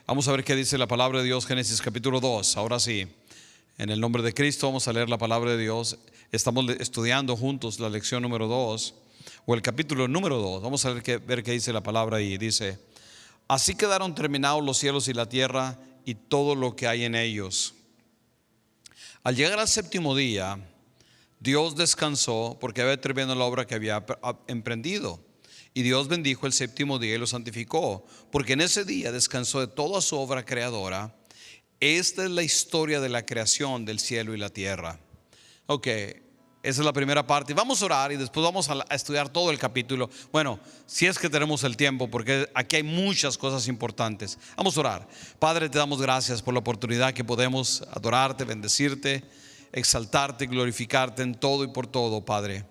Vamos a ver qué dice la palabra de Dios, Génesis capítulo 2. Ahora sí, en el nombre de Cristo vamos a leer la palabra de Dios. Estamos estudiando juntos la lección número 2 o el capítulo número 2. Vamos a ver qué dice la palabra ahí. Dice: así quedaron terminados los cielos y la tierra y todo lo que hay en ellos. Al llegar al séptimo día, Dios descansó porque había terminado la obra que había emprendido. Y Dios bendijo el séptimo día y lo santificó, porque en ese día descansó de toda su obra creadora. Esta es la historia de la creación del cielo y la tierra. Ok, esa es la primera parte. Vamos a orar y después vamos a estudiar todo el capítulo. Bueno, si es que tenemos el tiempo, porque aquí hay muchas cosas importantes. Vamos a orar. Padre, te damos gracias por la oportunidad que podemos adorarte, bendecirte, exaltarte, glorificarte en todo y por todo, Padre.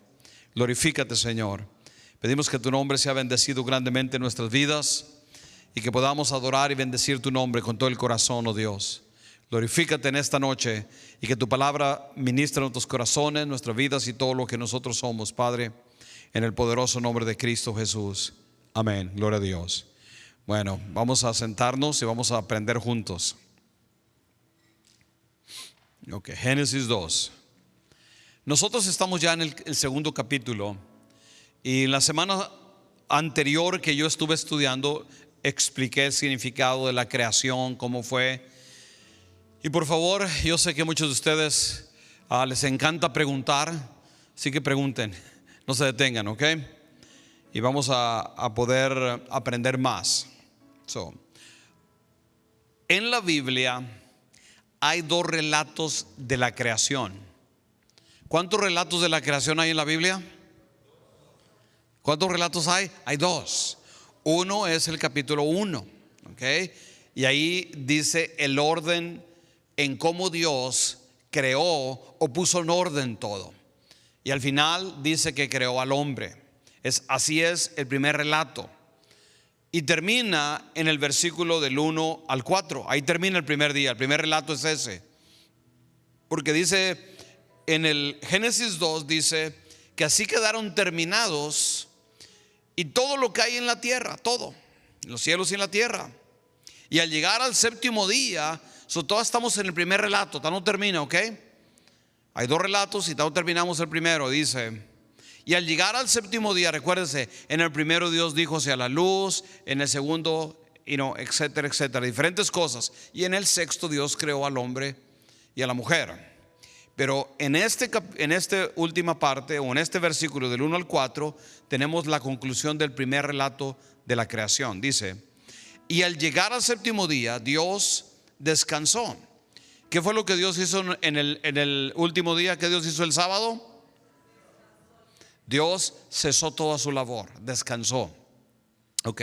Glorifícate, Señor. Pedimos que tu nombre sea bendecido grandemente en nuestras vidas y que podamos adorar y bendecir tu nombre con todo el corazón, oh Dios. Glorifícate en esta noche y que tu palabra ministre en nuestros corazones, nuestras vidas y todo lo que nosotros somos, Padre, en el poderoso nombre de Cristo Jesús. Amén. Gloria a Dios. Bueno, vamos a sentarnos y vamos a aprender juntos. Ok, Génesis 2. Nosotros estamos ya en el segundo capítulo. Y la semana anterior que yo estuve estudiando, expliqué el significado de la creación, cómo fue. Y por favor, yo sé que muchos de ustedes les encanta preguntar, así que pregunten, no se detengan, ¿ok? Y vamos a poder aprender más. En la Biblia hay dos relatos de la creación. ¿Cuántos relatos de la creación hay en la Biblia? ¿Cuántos relatos hay? Hay dos. Uno es el capítulo 1, ¿ok? Y ahí dice el orden en cómo Dios creó o puso en orden todo. Y al final dice que creó al hombre. Así es el primer relato. Y termina en el versículo del 1 al 4. Ahí termina el primer día. El primer relato es ese. Porque dice en el Génesis 2, dice que así quedaron terminados. Y todo lo que hay en la tierra, todo, en los cielos y en la tierra. Y al llegar al séptimo día, todos estamos en el primer relato, no termina, ¿ok? Hay dos relatos y todos terminamos el primero, dice. Y al llegar al séptimo día, recuérdense, en el primero Dios dijo sea la luz, en el segundo, etcétera, etcétera, diferentes cosas. Y en el sexto Dios creó al hombre y a la mujer. Pero en esta última parte, o en este versículo del 1 al 4, tenemos la conclusión del primer relato de la creación. Dice: y al llegar al séptimo día, Dios descansó. ¿Qué fue lo que Dios hizo en el último día que Dios hizo el sábado? Dios cesó toda su labor, descansó. Ok.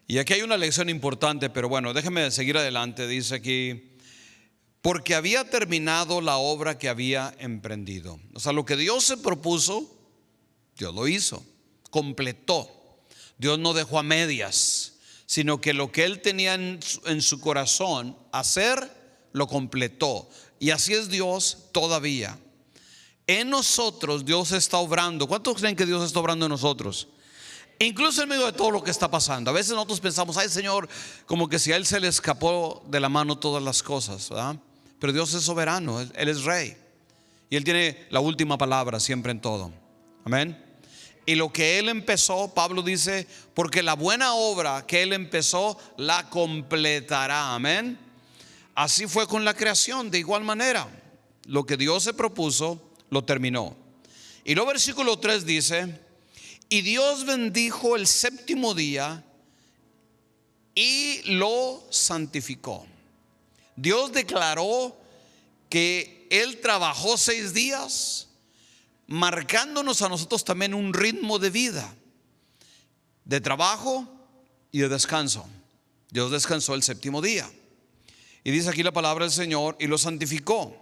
Y aquí hay una lección importante, pero bueno, déjenme seguir adelante. Dice aquí: porque había terminado la obra que había emprendido. O sea, lo que Dios se propuso, Dios lo hizo, completó. Dios no dejó a medias, sino que lo que Él tenía en su corazón hacer, lo completó. Y así es Dios todavía. En nosotros Dios está obrando. ¿Cuántos creen que Dios está obrando en nosotros? Incluso en medio de todo lo que está pasando. A veces nosotros pensamos: ay, Señor, como que si a Él se le escapó de la mano todas las cosas, ¿verdad? Pero Dios es soberano, Él es rey. Y Él tiene la última palabra siempre en todo. Amén. Y lo que Él empezó, Pablo dice, porque la buena obra que Él empezó, la completará. Amén. Así fue con la creación, de igual manera. Lo que Dios se propuso, lo terminó. Y luego versículo 3 dice: y Dios bendijo el séptimo día y lo santificó. Dios declaró que Él trabajó 6 días, marcándonos a nosotros también un ritmo de vida, de trabajo y de descanso. Dios descansó el séptimo día. Y dice aquí la palabra del Señor: y lo santificó,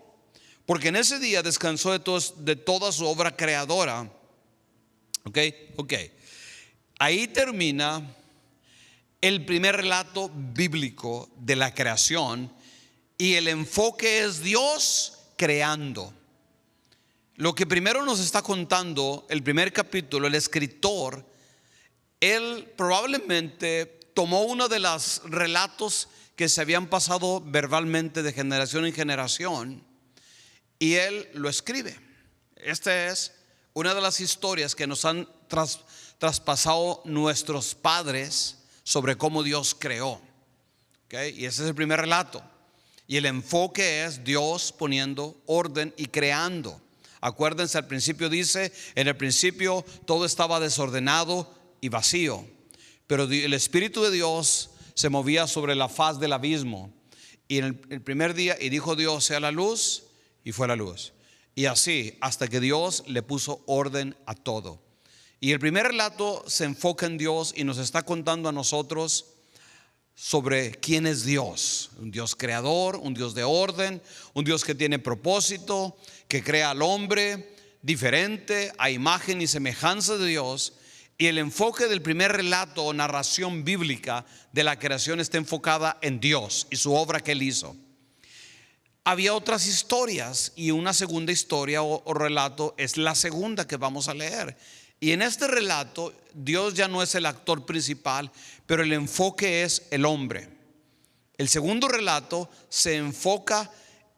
porque en ese día descansó de toda su obra creadora. Ok. Ahí termina el primer relato bíblico de la creación. Y el enfoque es Dios creando. Lo que primero nos está contando el primer capítulo, el escritor, él probablemente tomó uno de los relatos que se habían pasado verbalmente de generación en generación y él lo escribe. Esta es una de las historias que nos han traspasado nuestros padres sobre cómo Dios creó. ¿Okay? Y ese es el primer relato. Y el enfoque es Dios poniendo orden y creando. Acuérdense, al principio dice, en el principio todo estaba desordenado y vacío, pero el Espíritu de Dios se movía sobre la faz del abismo. Y en el primer día, y dijo Dios, sea la luz, y fue la luz. Y así, hasta que Dios le puso orden a todo. Y el primer relato se enfoca en Dios y nos está contando a nosotros sobre quién es Dios. Un Dios creador, un Dios de orden, un Dios que tiene propósito, que crea al hombre diferente, a imagen y semejanza de Dios. Y el enfoque del primer relato o narración bíblica de la creación está enfocada en Dios y su obra que Él hizo. Había otras historias y una segunda historia o relato es la segunda que vamos a leer. Y en este relato Dios ya no es el actor principal, pero el enfoque es el hombre. El segundo relato se enfoca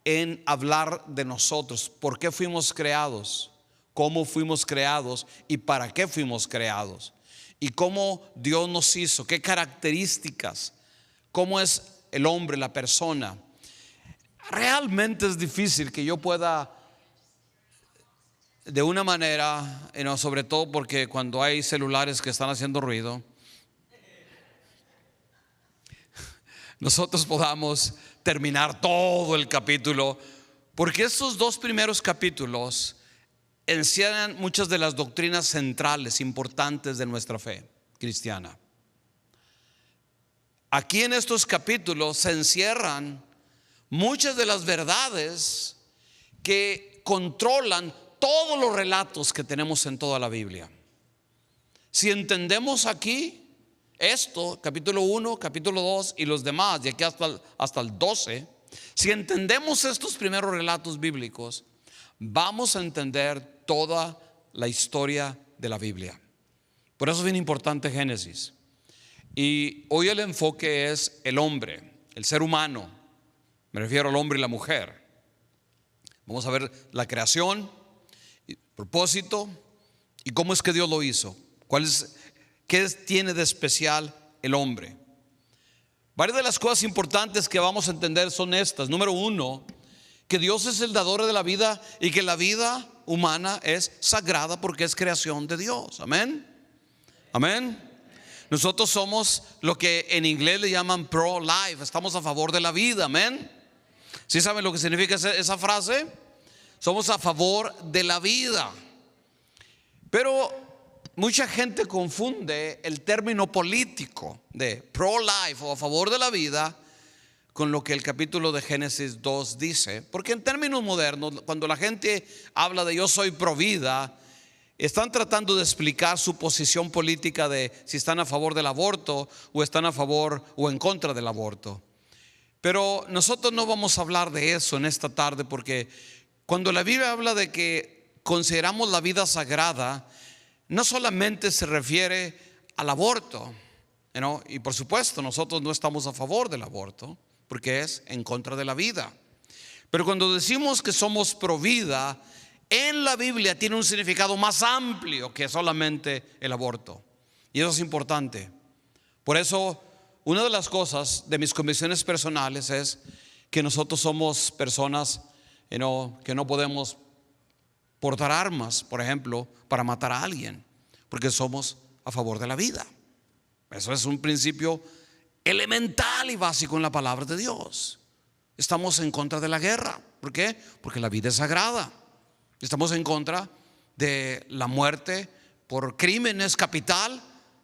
en hablar de nosotros, por qué fuimos creados, cómo fuimos creados y para qué fuimos creados, y cómo Dios nos hizo, qué características, cómo es el hombre, la persona. Realmente es difícil que yo pueda de una manera, sobre todo porque cuando hay celulares que están haciendo ruido, nosotros podamos terminar todo el capítulo, porque estos dos primeros capítulos encierran muchas de las doctrinas centrales importantes de nuestra fe cristiana. Aquí en estos capítulos se encierran muchas de las verdades que controlan todos los relatos que tenemos en toda la Biblia. Si entendemos aquí esto, capítulo 1, capítulo 2 y los demás, de aquí hasta el 12, si entendemos estos primeros relatos bíblicos, vamos a entender toda la historia de la Biblia. Por eso es bien importante Génesis. Y hoy el enfoque es el hombre, el ser humano. Me refiero al hombre y la mujer. Vamos a ver la creación, el propósito y cómo es que Dios lo hizo. ¿Qué tiene de especial el hombre? Varias de las cosas importantes que vamos a entender son estas. Número uno, que Dios es el dador de la vida y que la vida humana es sagrada porque es creación de Dios. Amén. Amén. Nosotros somos lo que en inglés le llaman pro-life. Estamos a favor de la vida. Amén. ¿Sí saben lo que significa esa frase? Somos a favor de la vida. Pero mucha gente confunde el término político de pro-life o a favor de la vida con lo que el capítulo de Génesis 2 dice. Porque en términos modernos, cuando la gente habla de yo soy pro vida, están tratando de explicar su posición política de si están a favor del aborto o están a favor o en contra del aborto. Pero nosotros no vamos a hablar de eso en esta tarde, porque cuando la Biblia habla de que consideramos la vida sagrada, no solamente se refiere al aborto, y por supuesto nosotros no estamos a favor del aborto porque es en contra de la vida. Pero cuando decimos que somos pro vida, en la Biblia tiene un significado más amplio que solamente el aborto. Y eso es importante. Por eso, una de las cosas de mis convicciones personales es que nosotros somos personas que no podemos portar armas, por ejemplo, para matar a alguien, porque somos a favor de la vida. Eso es un principio elemental y básico en la palabra de Dios. Estamos en contra de la guerra. ¿Por qué? Porque la vida es sagrada. Estamos en contra de la muerte por crímenes capital.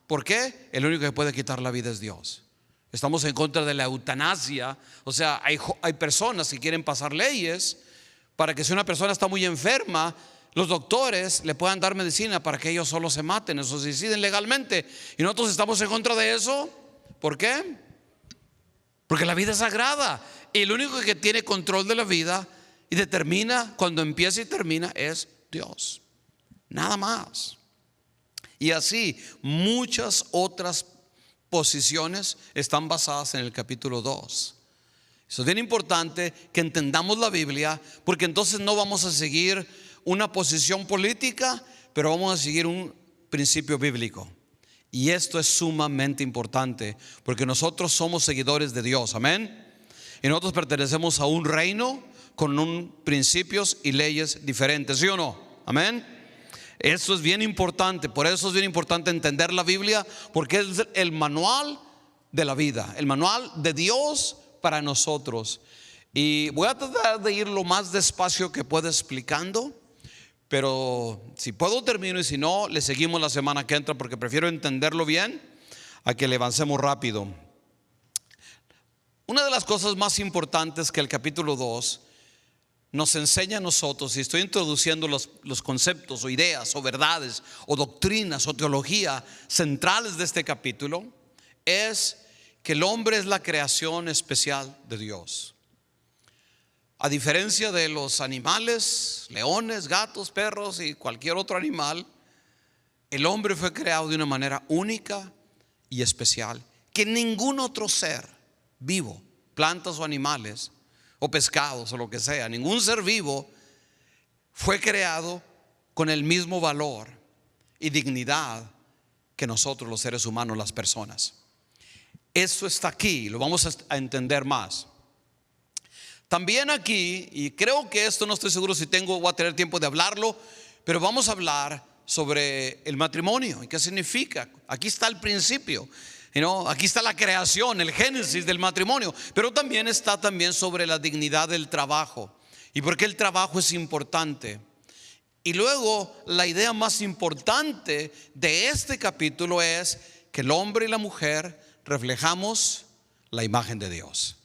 ¿Por qué? El único que puede quitar la vida es Dios. Estamos en contra de la eutanasia. O sea, hay personas que quieren pasar leyes para que si una persona está muy enferma, los doctores le puedan dar medicina para que ellos solo se maten, eso se deciden legalmente. Y nosotros estamos en contra de eso. ¿Por qué? Porque la vida es sagrada y el único que tiene control de la vida y determina cuando empieza y termina es Dios. Nada más. Y así muchas otras posiciones están basadas en el capítulo 2. Eso es bien importante que entendamos la Biblia, porque entonces no vamos a seguir una posición política, pero vamos a seguir un principio bíblico. Y esto es sumamente importante, porque nosotros somos seguidores de Dios, amén. Y nosotros pertenecemos a un reino con principios y leyes diferentes, ¿sí o no? Amén. Eso es bien importante. Por eso es bien importante entender la Biblia, porque es el manual de la vida, el manual de Dios para nosotros. Y voy a tratar de ir lo más despacio que pueda explicando, pero si puedo termino, y si no, le seguimos la semana que entra, porque prefiero entenderlo bien a que le avancemos rápido. Una de las cosas más importantes que el capítulo 2 nos enseña a nosotros, y estoy introduciendo los conceptos o ideas o verdades o doctrinas o teología centrales de este capítulo, es que el hombre es la creación especial de Dios. A diferencia de los animales, leones, gatos, perros y cualquier otro animal, el hombre fue creado de una manera única y especial, que ningún otro ser vivo, plantas o animales o pescados o lo que sea, ningún ser vivo fue creado con el mismo valor y dignidad que nosotros los seres humanos, las personas. Eso está aquí, lo vamos a entender más. También aquí, y creo que esto no estoy seguro si voy a tener tiempo de hablarlo, pero vamos a hablar sobre el matrimonio y qué significa. Aquí está el principio, aquí está la creación, el génesis del matrimonio, pero también está sobre la dignidad del trabajo y por qué el trabajo es importante. Y luego la idea más importante de este capítulo es que el hombre y la mujer reflejamos la imagen de Dios.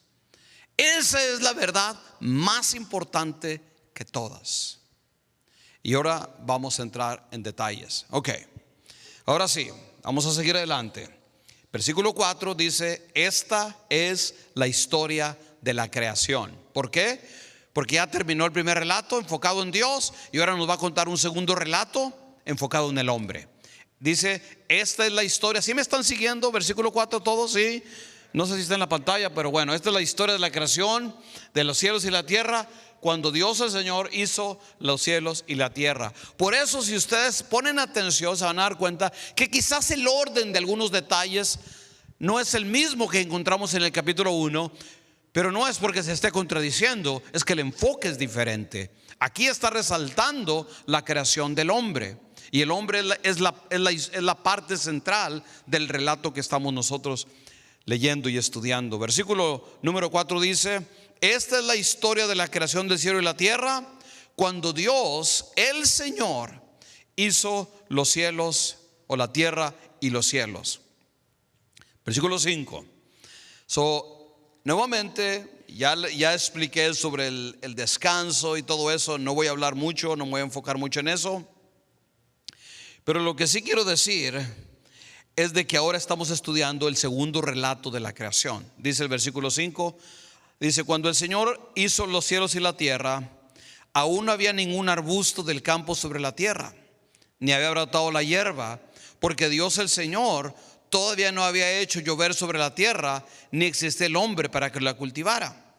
Esa es la verdad más importante que todas. Y ahora vamos a entrar en detalles. Ok, ahora sí, vamos a seguir adelante. Versículo 4 dice: esta es la historia de la creación. ¿Por qué? Porque ya terminó el primer relato enfocado en Dios, y ahora nos va a contar un segundo relato enfocado en el hombre. Dice: esta es la historia. ¿Sí me están siguiendo? Versículo 4 todos, ¿sí? No sé si está en la pantalla, pero bueno, esta es la historia de la creación de los cielos y la tierra, cuando Dios el Señor hizo los cielos y la tierra. Por eso, si ustedes ponen atención, se van a dar cuenta que quizás el orden de algunos detalles no es el mismo que encontramos en el capítulo 1, pero no es porque se esté contradiciendo, es que el enfoque es diferente. Aquí está resaltando la creación del hombre, y el hombre es la parte central del relato que estamos nosotros leyendo y estudiando. Versículo número 4 dice: esta es la historia de la creación del cielo y la tierra, cuando Dios, el Señor, hizo los cielos, o la tierra y los cielos. Versículo 5. Nuevamente, ya expliqué sobre el descanso y todo eso. No voy a hablar mucho, no me voy a enfocar mucho en eso. Pero lo que sí quiero decir es de que ahora estamos estudiando el segundo relato de la creación. Dice el versículo 5, dice: cuando el Señor hizo los cielos y la tierra, aún no había ningún arbusto del campo sobre la tierra, ni había brotado la hierba, porque Dios el Señor todavía no había hecho llover sobre la tierra, ni existía el hombre para que la cultivara.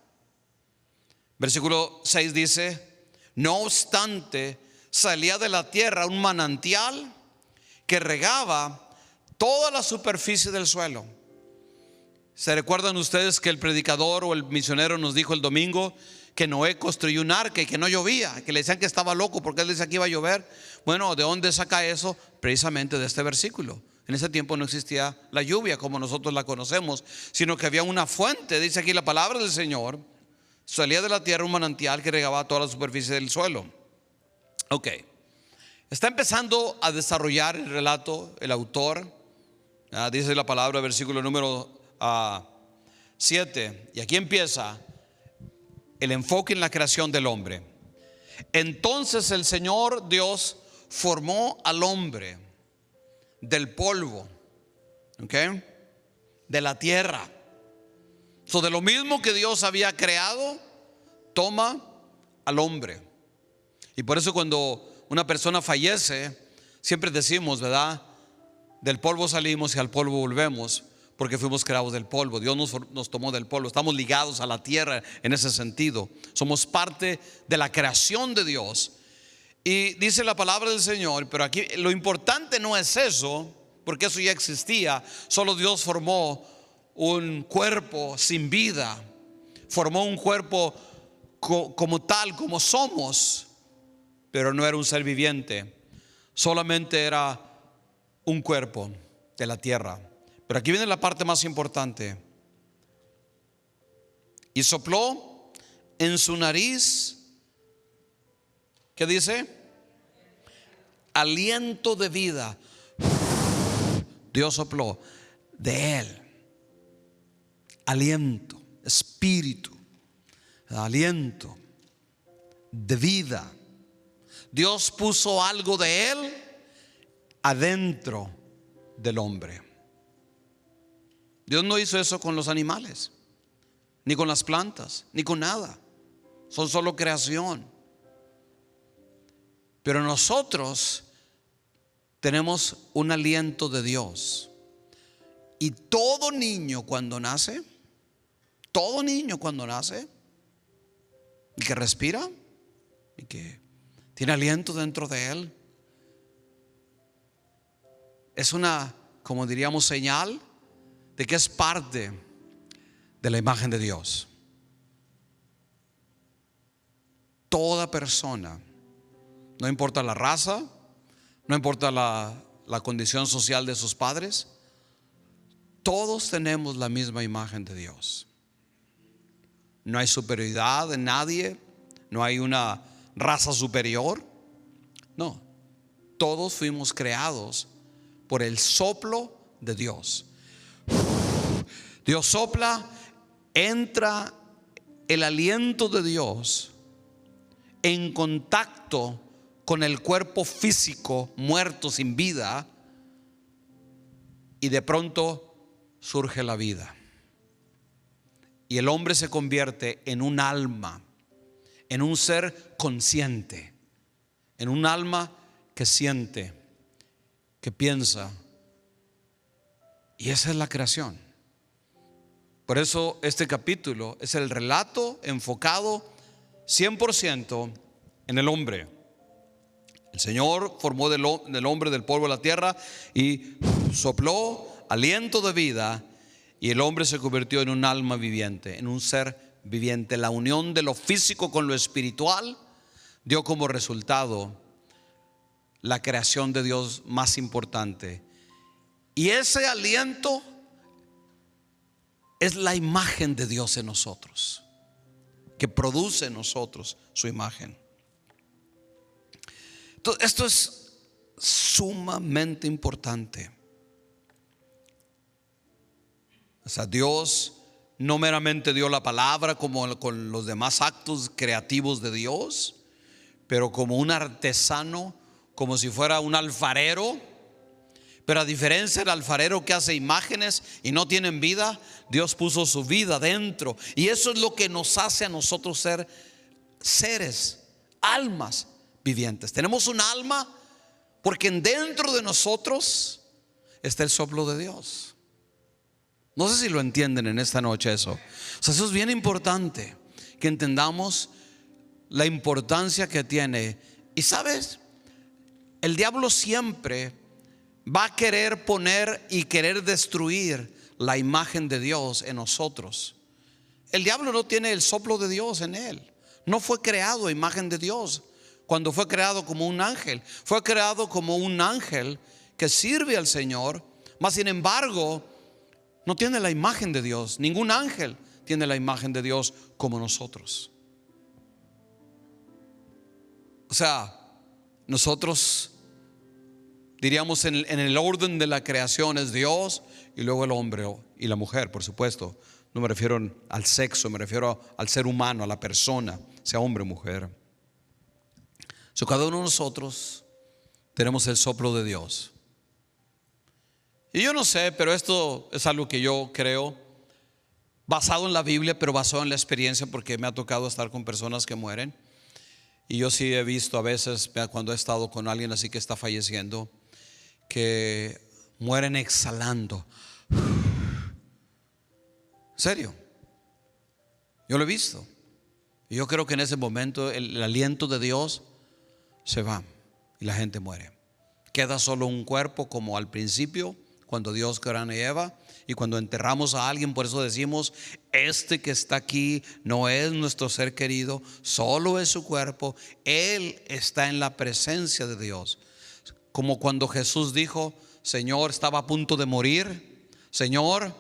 Versículo 6 dice: no obstante, salía de la tierra un manantial que regaba toda la superficie del suelo. ¿Se recuerdan ustedes que el predicador o el misionero nos dijo el domingo que Noé construyó un arca y que no llovía, que le decían que estaba loco porque él decía que iba a llover? Bueno, ¿de dónde saca eso? Precisamente de este versículo. En ese tiempo no existía la lluvia como nosotros la conocemos, sino que había una fuente. Dice aquí la palabra del Señor: salía de la tierra un manantial que regaba toda la superficie del suelo. Ok, está empezando a desarrollar el relato el autor. Dice la palabra, versículo número 7, y aquí empieza el enfoque en la creación del hombre. Entonces el Señor Dios formó al hombre del polvo, de la tierra. De lo mismo que Dios había creado, toma al hombre. Y por eso cuando una persona fallece, siempre decimos, ¿verdad? Del polvo salimos y al polvo volvemos, porque fuimos creados del polvo. Dios nos tomó del polvo. Estamos ligados a la tierra en ese sentido. Somos parte de la creación de Dios. Y dice la palabra del Señor, pero aquí lo importante no es eso, porque eso ya existía. Solo Dios formó un cuerpo sin vida, formó un cuerpo como tal, como somos, pero no era un ser viviente, solamente era un cuerpo de la tierra. Pero aquí viene la parte más importante. Y sopló en su nariz, ¿qué dice? Aliento de vida. Dios sopló de él. Aliento, espíritu, aliento de vida. Dios puso algo de él adentro del hombre. Dios no hizo eso con los animales, ni con las plantas, ni con nada. Son solo creación. Pero nosotros tenemos un aliento de Dios. Y todo niño cuando nace, y que respira, y que tiene aliento dentro de él, es una, como diríamos, señal de que es parte de la imagen de Dios. Toda persona, no importa la raza, no importa la condición social de sus padres, todos tenemos la misma imagen de Dios. No hay superioridad en nadie, no hay una raza superior. No, todos fuimos creados por el soplo de Dios. Dios sopla, entra el aliento de Dios en contacto con el cuerpo físico muerto sin vida, y de pronto surge la vida. Y el hombre se convierte en un alma, en un ser consciente, en un alma que siente, que piensa. Y esa es la creación. Por eso este capítulo es el relato enfocado 100% en el hombre. El Señor formó del hombre del polvo de la tierra y sopló aliento de vida, y el hombre se convirtió en un alma viviente, en un ser viviente. La unión de lo físico con lo espiritual dio como resultado la creación de Dios más importante. Y ese aliento es la imagen de Dios en nosotros, que produce en nosotros su imagen. Entonces, esto es sumamente importante. O sea, Dios no meramente dio la palabra como con los demás actos creativos de Dios, pero como un artesano, como si fuera un alfarero. Pero a diferencia del alfarero que hace imágenes y no tienen vida, Dios puso su vida dentro. Y eso es lo que nos hace a nosotros ser seres, almas vivientes. Tenemos un alma porque dentro de nosotros está el soplo de Dios. No sé si lo entienden en esta noche eso. O sea, eso es bien importante, que entendamos la importancia que tiene. Y sabes, el diablo siempre va a querer poner y querer destruir la imagen de Dios en nosotros. El diablo no tiene el soplo de Dios en él. No fue creado a imagen de Dios. Cuando fue creado como un ángel, fue creado como un ángel que sirve al Señor, mas sin embargo no tiene la imagen de Dios. Ningún ángel tiene la imagen de Dios como nosotros. O sea, nosotros diríamos en el orden de la creación es Dios y luego el hombre y la mujer, por supuesto. No me refiero al sexo, me refiero al ser humano, a la persona, sea hombre o mujer. Cada uno de nosotros tenemos el soplo de Dios. Y yo no sé, pero esto es algo que yo creo, basado en la Biblia, pero basado en la experiencia, porque me ha tocado estar con personas que mueren. Y yo sí he visto a veces, cuando he estado con alguien así que está falleciendo, que mueren exhalando serio. Yo lo he visto. Y yo creo que en ese momento el aliento de Dios se va y la gente muere. Queda solo un cuerpo, como al principio, cuando Dios creó a Adán y Eva. Y cuando enterramos a alguien, por eso decimos: este que está aquí no es nuestro ser querido, solo es su cuerpo. Él está en la presencia de Dios. Como cuando Jesús dijo: Señor, estaba a punto de morir. Señor,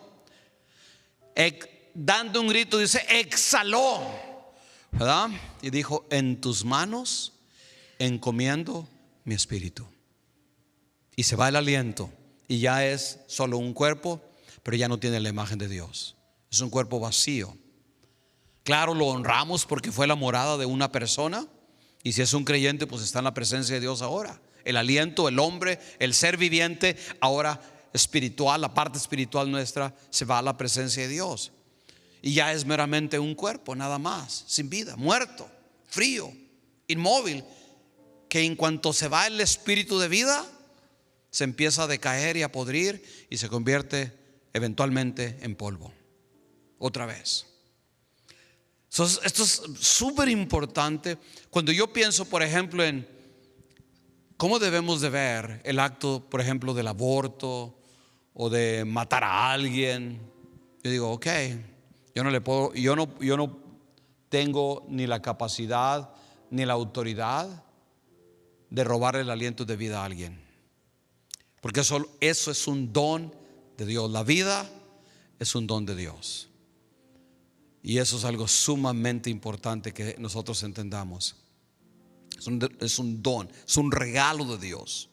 dando un grito, dice, exhaló, ¿verdad? Y dijo: en tus manos encomiendo mi espíritu. Y se va el aliento y ya es solo un cuerpo, pero ya no tiene la imagen de Dios. Es un cuerpo vacío. Claro, lo honramos porque fue la morada de una persona, y si es un creyente, pues está en la presencia de Dios ahora. El aliento, el hombre, el ser viviente, ahora espiritual, la parte espiritual nuestra, se va a la presencia de Dios. Y ya es meramente un cuerpo, nada más, sin vida, muerto, frío, inmóvil, que en cuanto se va el espíritu de vida, se empieza a decaer y a podrir y se convierte eventualmente en polvo otra vez. Esto es súper importante. Cuando yo pienso, por ejemplo, en cómo debemos de ver el acto, por ejemplo, del aborto o de matar a alguien, yo digo: ok, yo no tengo ni la capacidad ni la autoridad de robar el aliento de vida a alguien, porque eso es un don de Dios. La vida es un don de Dios, y eso es algo sumamente importante que nosotros entendamos. Es un don, es un regalo de Dios.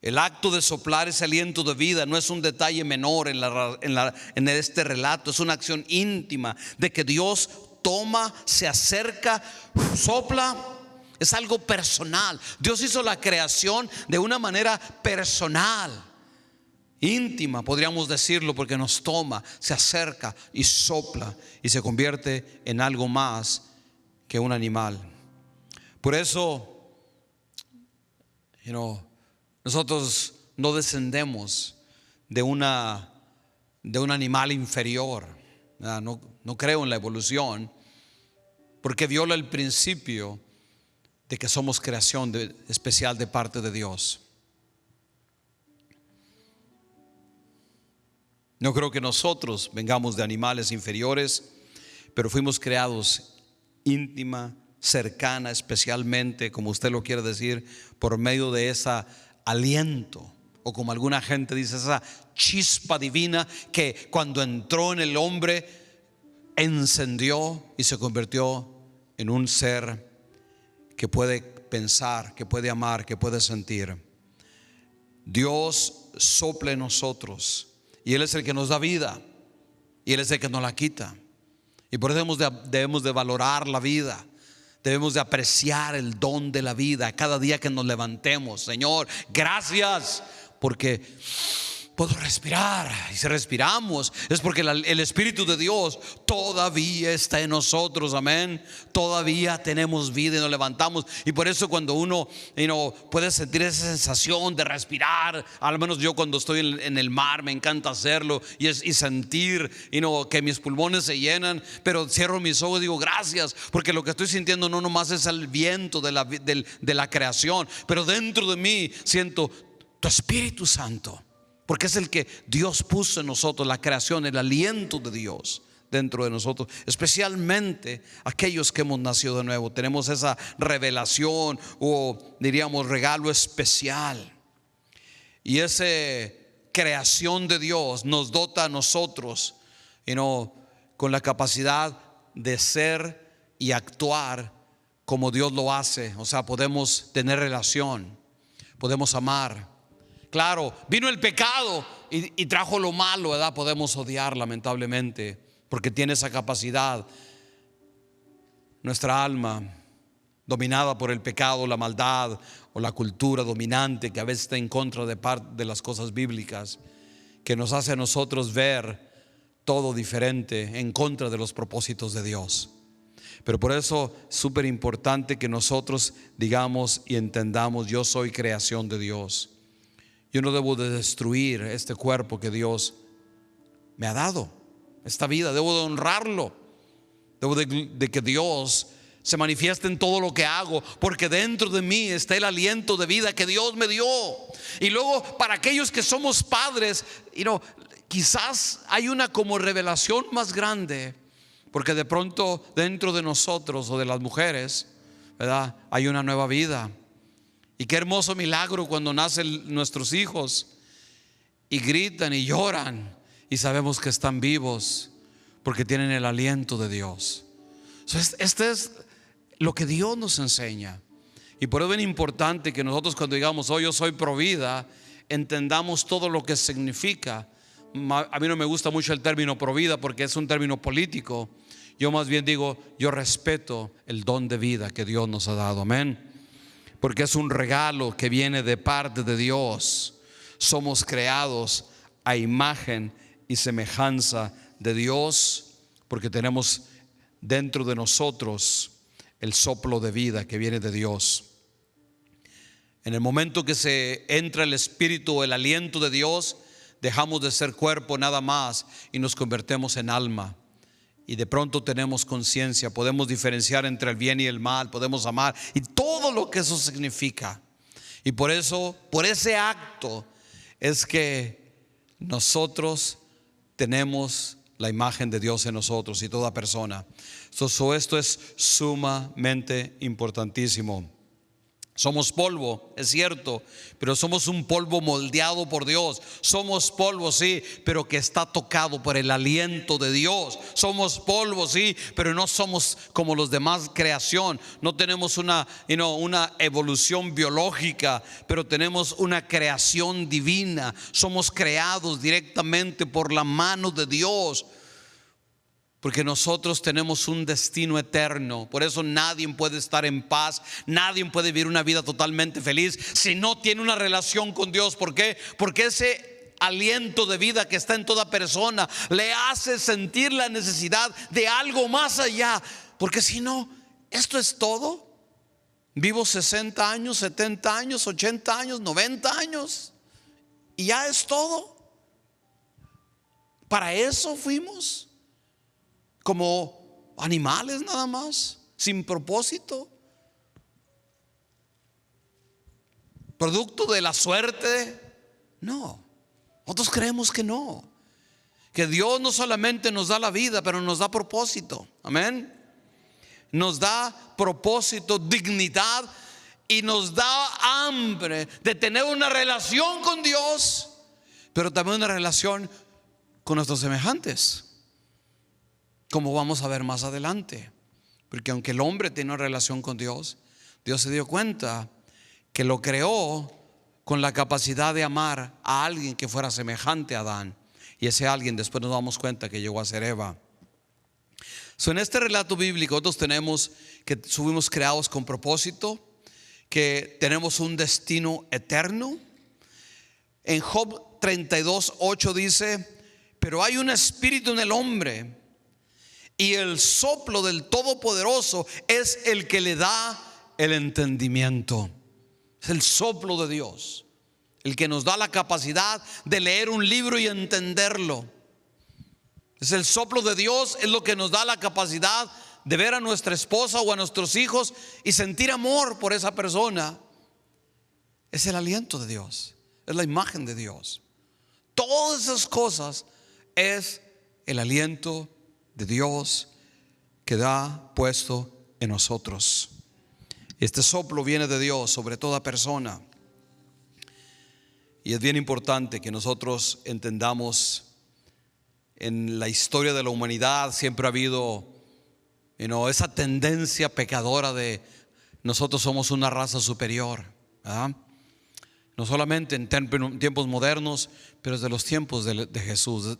El acto de soplar ese aliento de vida no es un detalle menor en este relato. Es una acción íntima de que Dios toma, se acerca, sopla. Es algo personal. Dios hizo la creación de una manera personal, íntima, podríamos decirlo, porque nos toma, se acerca y sopla y se convierte en algo más que un animal. Por eso, nosotros no descendemos de un animal inferior. No creo en la evolución, porque viola el principio de que somos creación especial de parte de Dios. No creo que nosotros vengamos de animales inferiores, pero fuimos creados íntima, cercana, especialmente, como usted lo quiere decir, por medio de ese aliento, o como alguna gente dice, esa chispa divina que cuando entró en el hombre encendió y se convirtió en un ser que puede pensar, que puede amar, que puede sentir. Dios sopla en nosotros y Él es el que nos da vida, y Él es el que nos la quita. Y por eso debemos de valorar la vida. Debemos de apreciar el don de la vida cada día que nos levantemos. Señor, gracias porque puedo respirar. Y si respiramos es porque el Espíritu de Dios todavía está en nosotros. Amén. Todavía tenemos vida y nos levantamos. Y por eso cuando uno puede sentir esa sensación de respirar, al menos yo cuando estoy en el mar me encanta hacerlo, y sentir que mis pulmones se llenan. Pero cierro mis ojos y digo: gracias, porque lo que estoy sintiendo no nomás es el viento de la creación, pero dentro de mí siento tu Espíritu Santo, porque es el que Dios puso en nosotros, la creación, el aliento de Dios dentro de nosotros. Especialmente aquellos que hemos nacido de nuevo, tenemos esa revelación, o diríamos regalo especial. Y esa creación de Dios nos dota a nosotros con la capacidad de ser y actuar como Dios lo hace. O sea, podemos tener relación, podemos amar. Claro, vino el pecado y trajo lo malo, ¿verdad? Podemos odiar, lamentablemente, porque tiene esa capacidad. Nuestra alma, dominada por el pecado, la maldad o la cultura dominante, que a veces está en contra de las cosas bíblicas, que nos hace a nosotros ver todo diferente, en contra de los propósitos de Dios. Pero por eso es súper importante que nosotros digamos y entendamos: yo soy creación de Dios. Yo no debo de destruir este cuerpo que Dios me ha dado. esta vida, debo de honrarlo, debo de que Dios se manifieste en todo lo que hago, porque dentro de mí está el aliento de vida que Dios me dio. Y luego, para aquellos que somos padres, quizás hay una como revelación más grande, porque de pronto dentro de nosotros o de las mujeres, ¿verdad?, hay una nueva vida. Y qué hermoso milagro cuando nacen nuestros hijos y gritan y lloran y sabemos que están vivos porque tienen el aliento de Dios. Este es lo que Dios nos enseña. Y por eso es bien importante que nosotros, cuando digamos yo soy pro vida, entendamos todo lo que significa. A mí no me gusta mucho el término pro vida porque es un término político. Yo más bien digo, yo respeto el don de vida que Dios nos ha dado. Amén. Porque es un regalo que viene de parte de Dios. Somos creados a imagen y semejanza de Dios, porque tenemos dentro de nosotros el soplo de vida que viene de Dios. En el momento que se entra el espíritu, el aliento de Dios, dejamos de ser cuerpo nada más y nos convertimos en alma. Y de pronto tenemos conciencia, podemos diferenciar entre el bien y el mal, podemos amar y todo lo que eso significa. Y por eso, por ese acto es que nosotros tenemos la imagen de Dios en nosotros y toda persona. Esto es sumamente importantísimo. Somos polvo, es cierto, pero somos un polvo moldeado por Dios. Somos polvo, sí, pero que está tocado por el aliento de Dios. Somos polvo, sí, pero no somos como los demás creación. No tenemos una evolución biológica, pero tenemos una creación divina. Somos creados directamente por la mano de Dios, porque nosotros tenemos un destino eterno. Por eso nadie puede estar en paz, nadie puede vivir una vida totalmente feliz si no tiene una relación con Dios. ¿Por qué? Porque ese aliento de vida que está en toda persona le hace sentir la necesidad de algo más allá. Porque si no, esto es todo. Vivo 60 años, 70 años, 80 años, 90 años y ya es todo. Para eso fuimos, como animales nada más, sin propósito, producto de la suerte. No, nosotros creemos que no, que Dios no solamente nos da la vida, pero nos da propósito. Amén. Nos da propósito, dignidad, y nos da hambre de tener una relación con Dios, pero también una relación con nuestros semejantes, como vamos a ver más adelante. Porque aunque el hombre tiene una relación con Dios, Dios se dio cuenta que lo creó con la capacidad de amar a alguien que fuera semejante a Adán. Y ese alguien después nos damos cuenta que llegó a ser Eva. En este relato bíblico nosotros tenemos que fuimos creados con propósito, que tenemos un destino eterno. En Job 32:8 dice: pero hay un espíritu en el hombre, y el soplo del Todopoderoso es el que le da el entendimiento. Es el soplo de Dios el que nos da la capacidad de leer un libro y entenderlo. Es el soplo de Dios, es lo que nos da la capacidad de ver a nuestra esposa o a nuestros hijos y sentir amor por esa persona. Es el aliento de Dios, es la imagen de Dios. Todas esas cosas es el aliento de Dios que da puesto en nosotros. Este soplo viene de Dios sobre toda persona. Y es bien importante que nosotros entendamos, en la historia de la humanidad siempre ha habido esa tendencia pecadora de nosotros somos una raza superior, ¿verdad? No solamente en tiempos modernos, pero desde los tiempos de Jesús,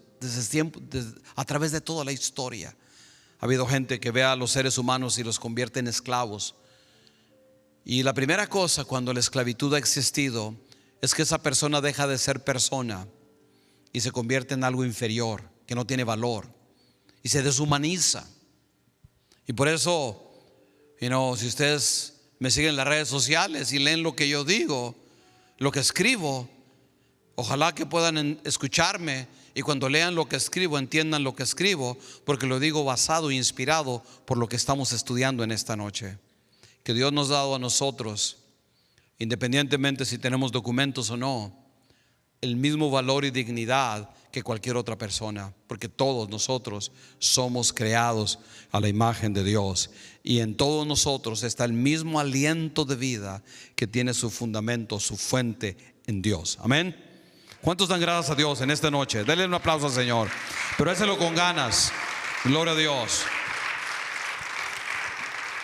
a través de toda la historia. Ha habido gente que ve a los seres humanos y los convierte en esclavos. Y la primera cosa cuando la esclavitud ha existido es que esa persona deja de ser persona y se convierte en algo inferior, que no tiene valor, y se deshumaniza. Y por eso, si ustedes me siguen en las redes sociales y leen lo que yo digo, lo que escribo, ojalá que puedan escucharme Y cuando lean lo que escribo, entiendan lo que escribo, porque lo digo basado e inspirado por lo que estamos estudiando en esta noche. Que Dios nos ha dado a nosotros, independientemente si tenemos documentos o no, el mismo valor y dignidad que cualquier otra persona, porque todos nosotros somos creados a la imagen de Dios, y en todos nosotros está el mismo aliento de vida que tiene su fundamento, su fuente en Dios. Amén. ¿Cuántos dan gracias a Dios en esta noche? Denle un aplauso al Señor, pero házelo con ganas. Gloria a Dios.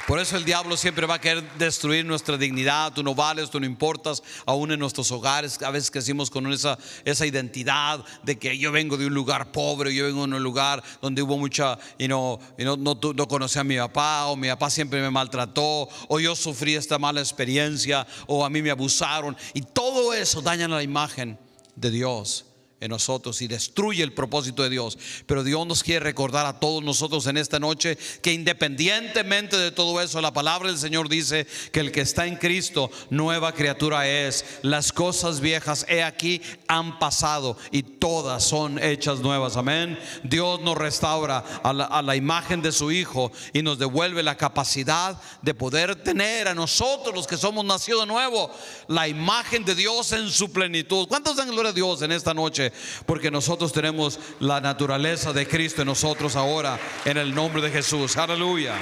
Por eso el diablo siempre va a querer destruir nuestra dignidad. Tú no vales, tú no importas, aún en nuestros hogares. A veces crecimos con esa identidad de que yo vengo de un lugar pobre, yo vengo de un lugar donde hubo mucha, no conocí a mi papá, o mi papá siempre me maltrató, o yo sufrí esta mala experiencia, o a mí me abusaron. Y todo eso daña la imagen de Dios en nosotros y destruye el propósito de Dios. Pero Dios nos quiere recordar a todos nosotros en esta noche que independientemente de todo eso, la palabra del Señor dice que el que está en Cristo, nueva criatura es. Las cosas viejas, he aquí, han pasado y todas son hechas nuevas. Amén. Dios nos restaura a la imagen de su Hijo y nos devuelve la capacidad de poder tener a nosotros, los que somos nacidos de nuevo, la imagen de Dios en su plenitud. ¿Cuántos dan gloria a Dios en esta noche? Porque nosotros tenemos la naturaleza de Cristo en nosotros ahora, en el nombre de Jesús. Aleluya.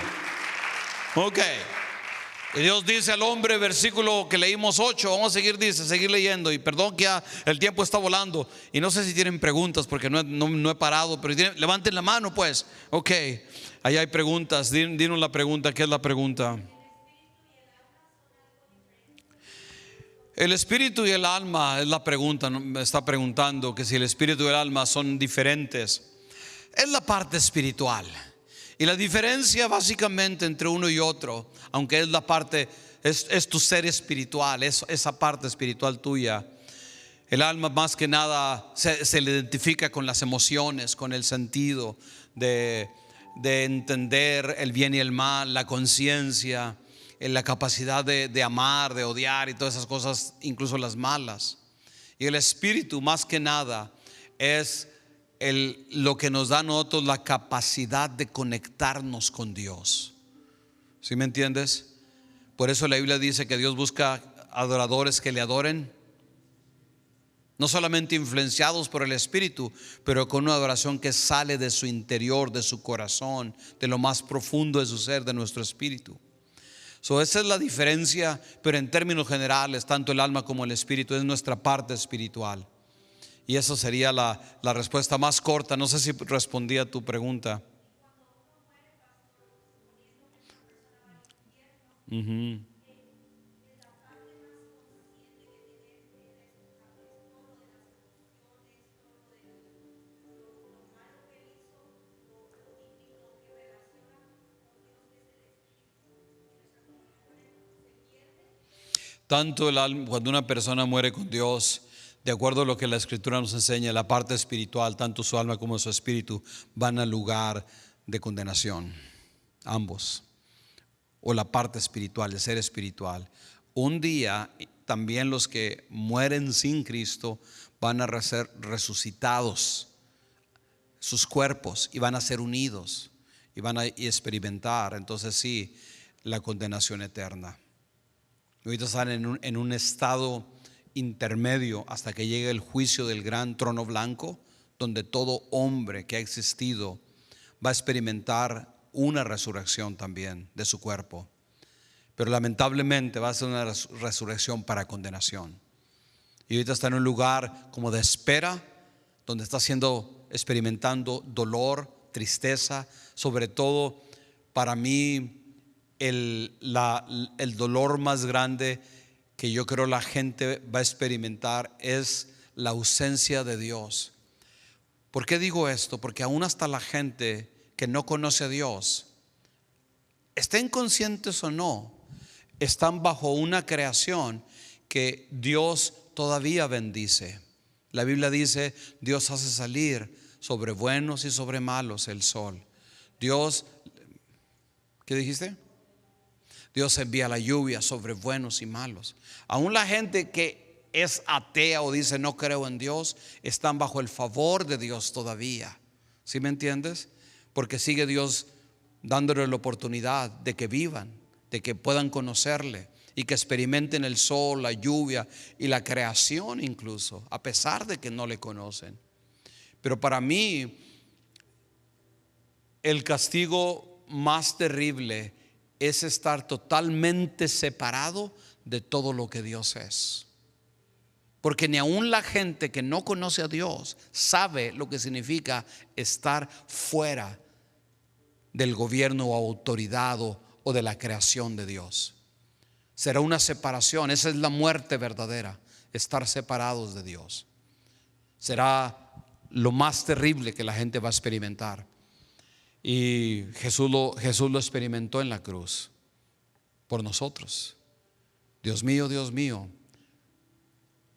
Ok. Y Dios dice al hombre, versículo que leímos 8, vamos a seguir leyendo. Y perdón que ya el tiempo está volando. Y no sé si tienen preguntas, porque no he parado, pero levanten la mano pues. Ok, ahí hay preguntas. Dinos la pregunta. ¿Qué es la pregunta? El espíritu y el alma es la pregunta. Me está preguntando que si el espíritu y el alma son diferentes. Es la parte espiritual. Y la diferencia básicamente entre uno y otro, aunque es la parte, es tu ser espiritual, es esa parte espiritual tuya. El alma más que nada se le identifica con las emociones, con el sentido de entender el bien y el mal, la conciencia, la capacidad de amar, de odiar y todas esas cosas, incluso las malas. Y el espíritu más que nada es lo que nos da a nosotros la capacidad de conectarnos con Dios. ¿Sí me entiendes? Por eso la Biblia dice que Dios busca adoradores que le adoren, no solamente influenciados por el Espíritu, pero con una adoración que sale de su interior, de su corazón, de lo más profundo de su ser, de nuestro espíritu. Esa es la diferencia, pero en términos generales, tanto el alma como el espíritu es nuestra parte espiritual. Y esa sería la respuesta más corta. No sé si respondí a tu pregunta. Tanto el alma, cuando una persona muere con Dios, de acuerdo a lo que la Escritura nos enseña, la parte espiritual, tanto su alma como su espíritu, van al lugar de condenación, ambos. O la parte espiritual, el ser espiritual. Un día también los que mueren sin Cristo van a ser resucitados, sus cuerpos, y van a ser unidos y van a experimentar, entonces sí, la condenación eterna. Ahorita están en un estado intermedio hasta que llegue el juicio del gran trono blanco, donde todo hombre que ha existido va a experimentar una resurrección también de su cuerpo. Pero lamentablemente va a ser una resurrección para condenación. Y ahorita está en un lugar como de espera, donde está experimentando dolor, tristeza. Sobre todo para mí el dolor más grande que yo creo la gente va a experimentar es la ausencia de Dios. ¿Por qué digo esto? Porque aún hasta la gente que no conoce a Dios, estén conscientes o no, están bajo una creación que Dios todavía bendice. La Biblia dice: Dios hace salir sobre buenos y sobre malos el sol. Dios, ¿qué dijiste? Dios envía la lluvia sobre buenos y malos. Aún la gente que es atea o dice no creo en Dios, están bajo el favor de Dios todavía. ¿Sí me entiendes? Porque sigue Dios dándole la oportunidad de que vivan, de que puedan conocerle y que experimenten el sol, la lluvia y la creación incluso, a pesar de que no le conocen. Pero para mí, el castigo más terrible es estar totalmente separado de todo lo que Dios es. Porque ni aún la gente que no conoce a Dios sabe lo que significa estar fuera del gobierno o autoridad o de la creación de Dios. Será una separación, esa es la muerte verdadera, estar separados de Dios. Será lo más terrible que la gente va a experimentar. Y Jesús lo experimentó en la cruz por nosotros. Dios mío,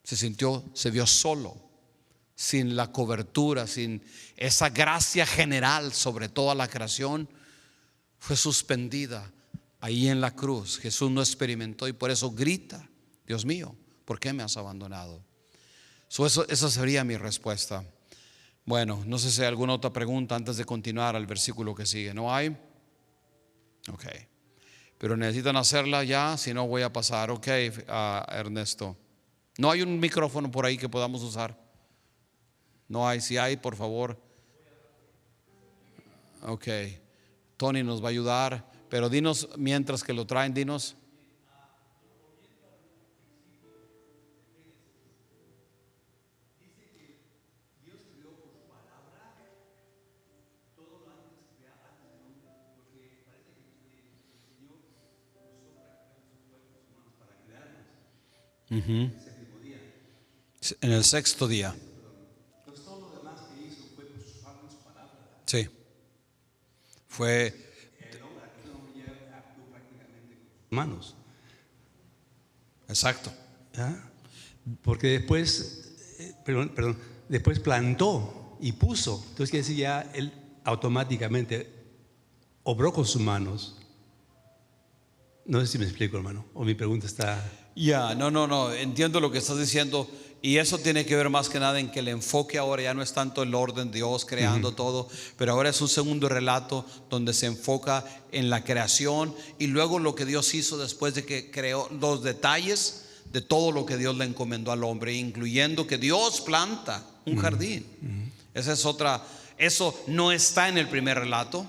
se vio solo, sin la cobertura, sin esa gracia general sobre toda la creación. Fue suspendida ahí en la cruz. Jesús no experimentó y por eso grita: Dios mío, ¿por qué me has abandonado? Esa sería mi respuesta. Bueno, no sé si hay alguna otra pregunta antes de continuar al versículo que sigue. ¿No hay? Ok. Pero necesitan hacerla ya, si no voy a pasar. Ok, Ernesto. ¿No hay un micrófono por ahí que podamos usar? No hay. Si hay, por favor. Ok. Tony nos va a ayudar. Pero dinos, mientras que lo traen, dinos. En el sexto día. Todo lo demás que hizo fue por sus palabras. Sí. Fue manos. Exacto. ¿Ah? Porque después, después plantó y puso. Entonces quiere decir, ya él automáticamente obró con sus manos. No sé si me explico, hermano, o mi pregunta está... No, entiendo lo que estás diciendo. Y eso tiene que ver más que nada en que el enfoque ahora ya no es tanto el orden de Dios creando todo, pero ahora es un segundo relato donde se enfoca en la creación y luego lo que Dios hizo después de que creó, los detalles de todo lo que Dios le encomendó al hombre, incluyendo que Dios planta un jardín. Esa es otra. Eso no está en el primer relato,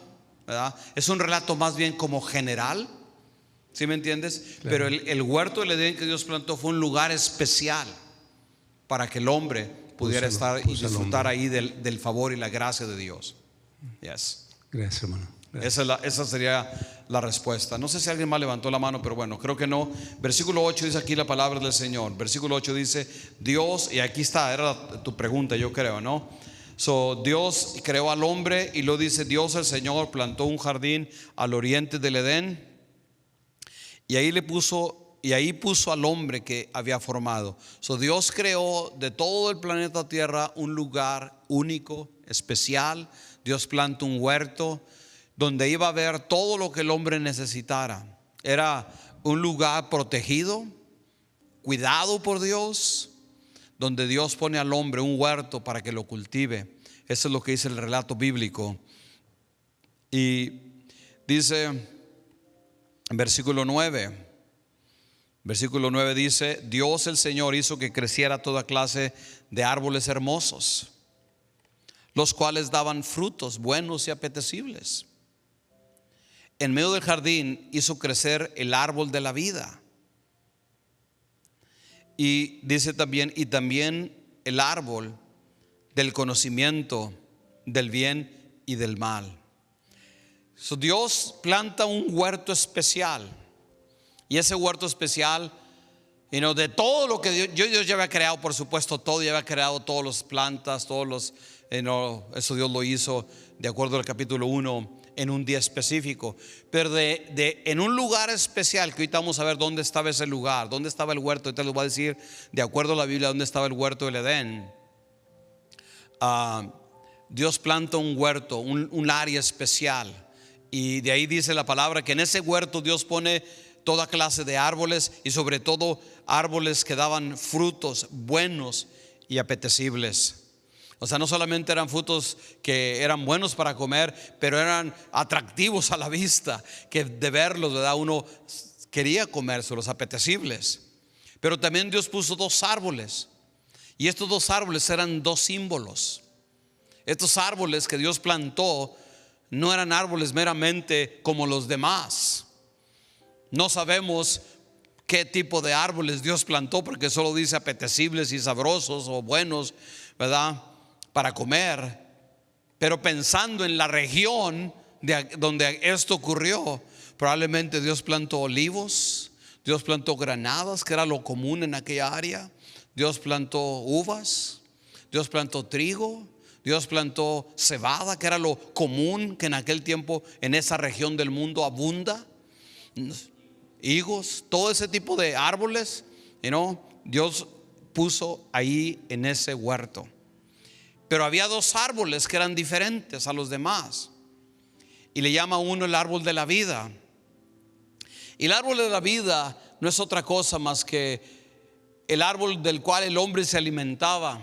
¿verdad? Es un relato más bien como general. ¿Sí me entiendes? Claro. Pero el huerto del Edén que Dios plantó fue un lugar especial para que el hombre pudiera estar y disfrutar ahí del favor y la gracia de Dios. Yes. Gracias, hermano. Gracias. Esa sería la respuesta. No sé si alguien más levantó la mano, pero bueno, creo que no. Versículo 8 dice aquí la palabra del Señor. Versículo 8 dice: Dios, y aquí está, era tu pregunta, yo creo, ¿no? Dios creó al hombre y lo dice: Dios el Señor plantó un jardín al oriente del Edén. Y ahí puso al hombre que había formado. Dios creó de todo el planeta Tierra un lugar único, especial. Dios plantó un huerto donde iba a haber todo lo que el hombre necesitara. Era un lugar protegido, cuidado por Dios, donde Dios pone al hombre un huerto para que lo cultive. Eso es lo que dice el relato bíblico. Y dice en versículo 9 dice: Dios el Señor hizo que creciera toda clase de árboles hermosos, los cuales daban frutos buenos y apetecibles. En medio del jardín hizo crecer el árbol de la vida. Y dice también el árbol del conocimiento del bien y del mal. Dios planta un huerto especial. Y ese huerto especial, de todo lo que Dios ya había creado, por supuesto, todo, ya había creado todas las plantas, eso Dios lo hizo de acuerdo al capítulo 1 en un día específico. Pero en un lugar especial, que ahorita vamos a ver dónde estaba ese lugar, dónde estaba el huerto. Ahorita les voy a decir, de acuerdo a la Biblia, dónde estaba el huerto del Edén. Dios planta un huerto, un área especial. Y de ahí dice la palabra que en ese huerto Dios pone toda clase de árboles y sobre todo árboles que daban frutos buenos y apetecibles. O sea, no solamente eran frutos que eran buenos para comer, pero eran atractivos a la vista, que de verlos, ¿verdad?, uno quería comérselos, apetecibles. Pero también Dios puso dos árboles, y estos dos árboles eran dos símbolos. Estos árboles que Dios plantó no eran árboles meramente como los demás. No sabemos qué tipo de árboles Dios plantó, porque solo dice apetecibles y sabrosos o buenos, ¿verdad?, para comer. Pero pensando en la región donde esto ocurrió, probablemente Dios plantó olivos, Dios plantó granadas, que era lo común en aquella área. Dios plantó uvas, Dios plantó trigo, Dios plantó cebada, que era lo común que en aquel tiempo en esa región del mundo abunda. Higos, todo ese tipo de árboles, Dios puso ahí en ese huerto. Pero había dos árboles que eran diferentes a los demás, y le llama uno el árbol de la vida. Y el árbol de la vida no es otra cosa más que el árbol del cual el hombre se alimentaba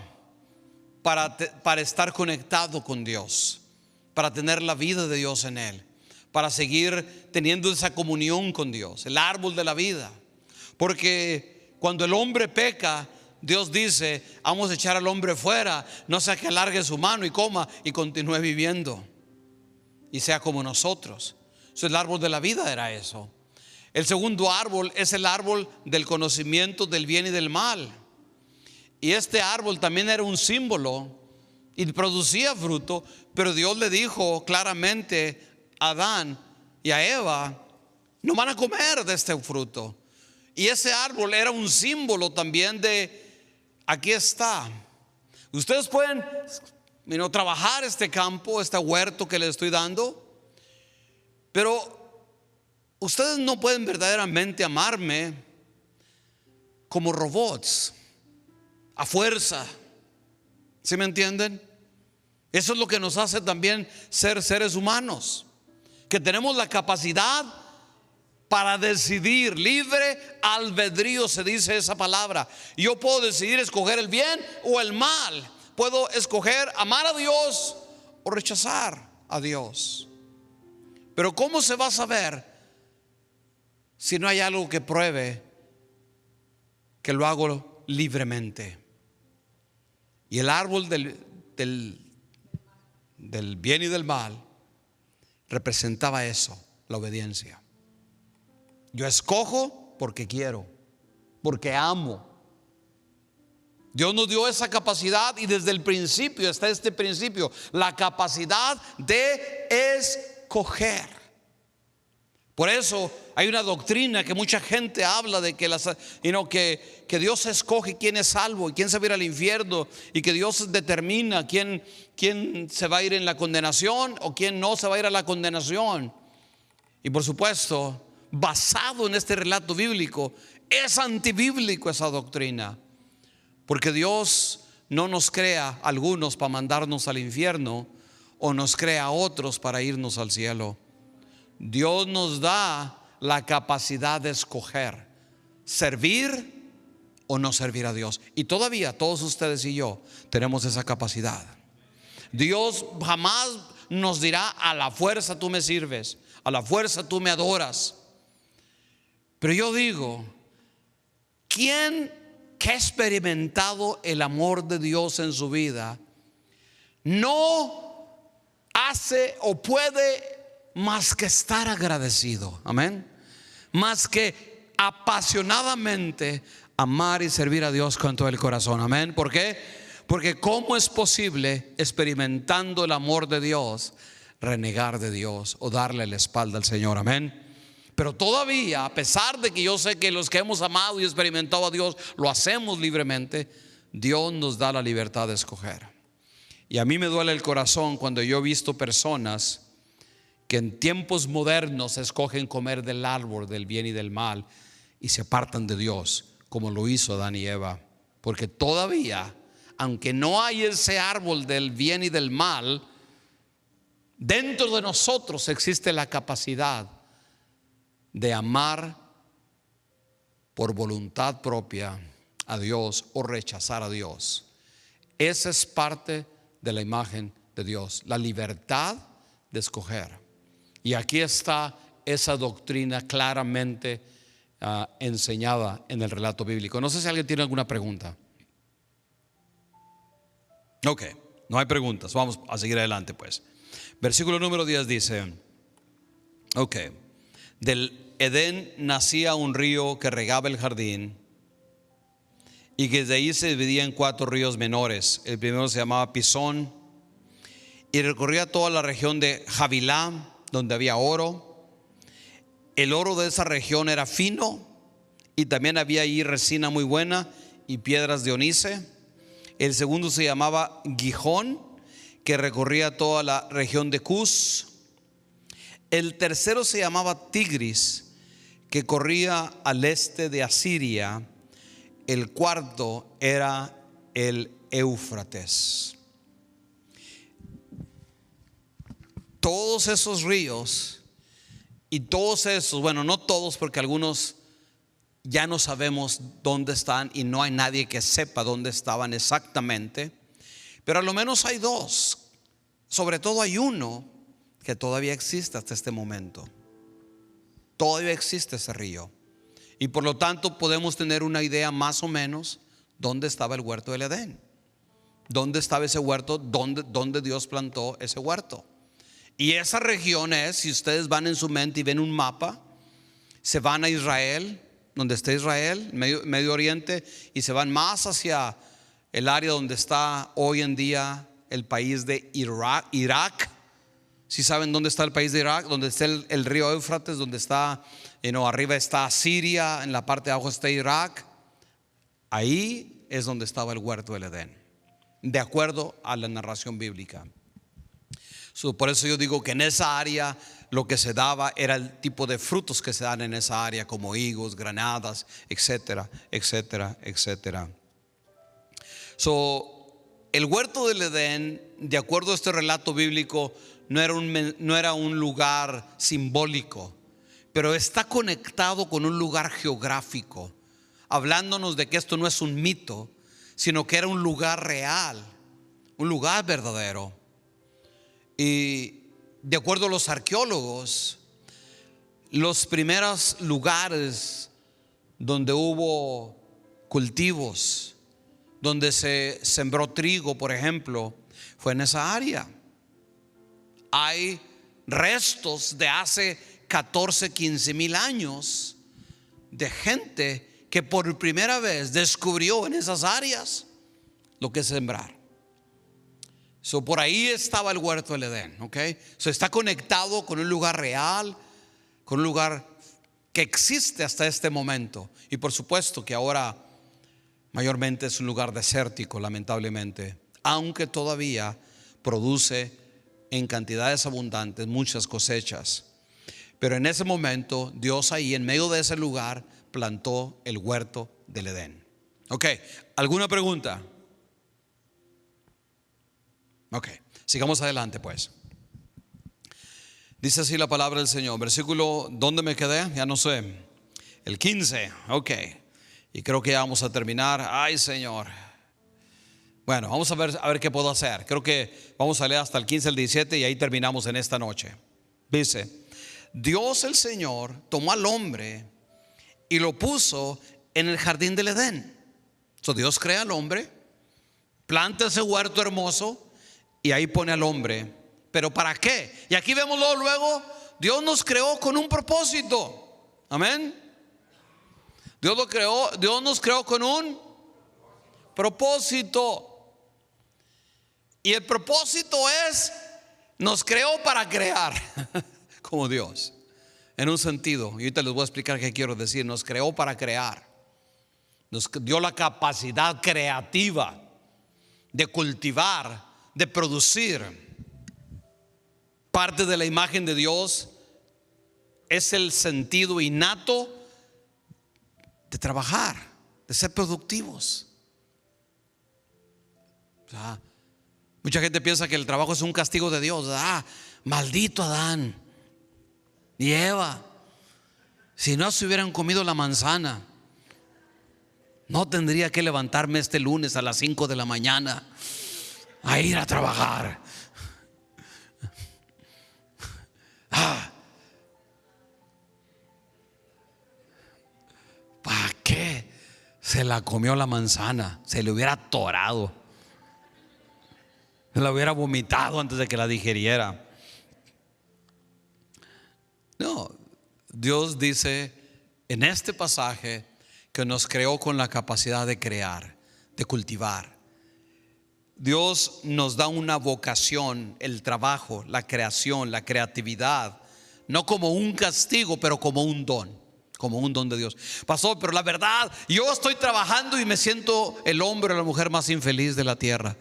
para estar conectado con Dios, para tener la vida de Dios en él, para seguir teniendo esa comunión con Dios. El árbol de la vida. Porque cuando el hombre peca, Dios dice: vamos a echar al hombre fuera, no sea que alargue su mano y coma y continúe viviendo y sea como nosotros. El árbol de la vida era eso. El segundo árbol es el árbol del conocimiento del bien y del mal. Y este árbol también era un símbolo y producía fruto, pero Dios le dijo claramente a Adán y a Eva: no van a comer de este fruto. Y ese árbol era un símbolo también de: aquí está, ustedes pueden trabajar este campo, este huerto que les estoy dando, pero ustedes no pueden verdaderamente amarme como robots, a fuerza. ¿Sí me entienden? Eso es lo que nos hace también ser seres humanos, que tenemos la capacidad para decidir. Libre albedrío se dice esa palabra. Yo puedo decidir escoger el bien o el mal. Puedo escoger amar a Dios o rechazar a Dios. Pero ¿cómo se va a saber si no hay algo que pruebe que lo hago libremente? Y el árbol del bien y del mal representaba eso, la obediencia. Yo escojo porque quiero, porque amo. Dios nos dio esa capacidad, y desde el principio está este principio, la capacidad de escoger. Por eso hay una doctrina que mucha gente habla de que Dios escoge quién es salvo y quién se va a ir al infierno, y que Dios determina quién se va a ir en la condenación o quién no se va a ir a la condenación. Y por supuesto, basado en este relato bíblico, es antibíblico esa doctrina, porque Dios no nos crea a algunos para mandarnos al infierno, o nos crea a otros para irnos al cielo. Dios nos da la capacidad de escoger servir o no servir a Dios, y todavía todos ustedes y yo tenemos esa capacidad. Dios jamás nos dirá: a la fuerza tú me sirves, a la fuerza tú me adoras. Pero yo digo: ¿quién que ha experimentado el amor de Dios en su vida no hace o puede más que estar agradecido? Amén. Más que apasionadamente amar y servir a Dios con todo el corazón. Amén. ¿Por qué? Porque ¿cómo es posible, experimentando el amor de Dios, renegar de Dios o darle la espalda al Señor? Amén. Pero todavía, a pesar de que yo sé que los que hemos amado y experimentado a Dios lo hacemos libremente, Dios nos da la libertad de escoger. Y a mí me duele el corazón cuando yo he visto personas que en tiempos modernos escogen comer del árbol del bien y del mal y se apartan de Dios, como lo hizo Adán y Eva. Porque todavía, aunque no hay ese árbol del bien y del mal, dentro de nosotros existe la capacidad de amar por voluntad propia a Dios o rechazar a Dios. Esa es parte de la imagen de Dios, la libertad de escoger. Y aquí está esa doctrina claramente enseñada en el relato bíblico. No sé si alguien tiene alguna pregunta. Ok, no hay preguntas. Vamos a seguir adelante pues. Versículo número 10 dice: ok, del Edén nacía un río que regaba el jardín, y que de ahí se dividía en 4 ríos menores. El primero se llamaba Pisón, y recorría toda la región de Havilá, donde había oro. El oro de esa región era fino, y también había ahí resina muy buena y piedras de onice. El segundo se llamaba Gijón, que recorría toda la región de Cus. El tercero se llamaba Tigris, que corría al este de Asiria. El cuarto era el Éufrates. Todos esos ríos y todos esos, bueno, no todos, porque algunos ya no sabemos dónde están y no hay nadie que sepa dónde estaban exactamente, pero a lo menos hay 2. Sobre todo hay uno que todavía existe hasta este momento. Todavía existe ese río, y por lo tanto podemos tener una idea más o menos dónde estaba el huerto del Edén, dónde estaba ese huerto, dónde Dios plantó ese huerto. Y esa región es, si ustedes van en su mente y ven un mapa, se van a Israel, donde está Israel, Medio Oriente, y se van más hacia el área donde está hoy en día el país de Irak. Si saben dónde está el país de Irak, donde está el río Éufrates, donde está, arriba está Siria, en la parte de abajo está Irak. Ahí es donde estaba el huerto del Edén, de acuerdo a la narración bíblica. Por eso yo digo que en esa área lo que se daba era el tipo de frutos que se dan en esa área, como higos, granadas, etcétera, etcétera, etcétera. El huerto del Edén, de acuerdo a este relato bíblico, no era un lugar simbólico, pero está conectado con un lugar geográfico, hablándonos de que esto no es un mito, sino que era un lugar real, un lugar verdadero. Y de acuerdo a los arqueólogos, los primeros lugares donde hubo cultivos, donde se sembró trigo, por ejemplo, fue en esa área. Hay restos de hace 14, 15 mil años de gente que por primera vez descubrió en esas áreas lo que es sembrar. Por ahí estaba el huerto del Edén, está conectado con un lugar real, con un lugar que existe hasta este momento. Y por supuesto que ahora mayormente es un lugar desértico, lamentablemente, aunque todavía produce en cantidades abundantes muchas cosechas. Pero en ese momento Dios ahí en medio de ese lugar plantó el huerto del Edén. ¿Alguna pregunta? Sigamos adelante pues. Dice así la palabra del Señor. Versículo, ¿dónde me quedé? Ya no sé. El 15, y creo que ya vamos a terminar. Ay, Señor. Bueno, vamos a ver qué puedo hacer. Creo que vamos a leer hasta el 15, el 17, y ahí terminamos en esta noche. Dice: Dios el Señor tomó al hombre y lo puso en el jardín del Edén. Dios crea al hombre, planta ese huerto hermoso y ahí pone al hombre. ¿Pero para qué? Y aquí vemos luego, Dios nos creó con un propósito. Amén. Dios nos creó con un propósito. Y el propósito es, nos creó para crear como Dios, en un sentido. Y ahorita les voy a explicar qué quiero decir. Nos creó para crear. Nos dio la capacidad creativa de cultivar, de producir. Parte de la imagen de Dios es el sentido innato de trabajar, de ser productivos. Mucha gente piensa que el trabajo es un castigo de Dios. Maldito Adán y Eva, si no se hubieran comido la manzana, No tendría que levantarme este lunes a las 5 de la mañana a ir a trabajar. ¿Para qué se la comió la manzana? Se le hubiera atorado, se la hubiera vomitado antes de que la digeriera. No, Dios dice en este pasaje que nos creó con la capacidad de crear, de cultivar. Dios nos da una vocación, el trabajo, la creación, la creatividad, no como un castigo, pero como un don de Dios. Pastor, pero la verdad, yo estoy trabajando y me siento el hombre o la mujer más infeliz de la tierra.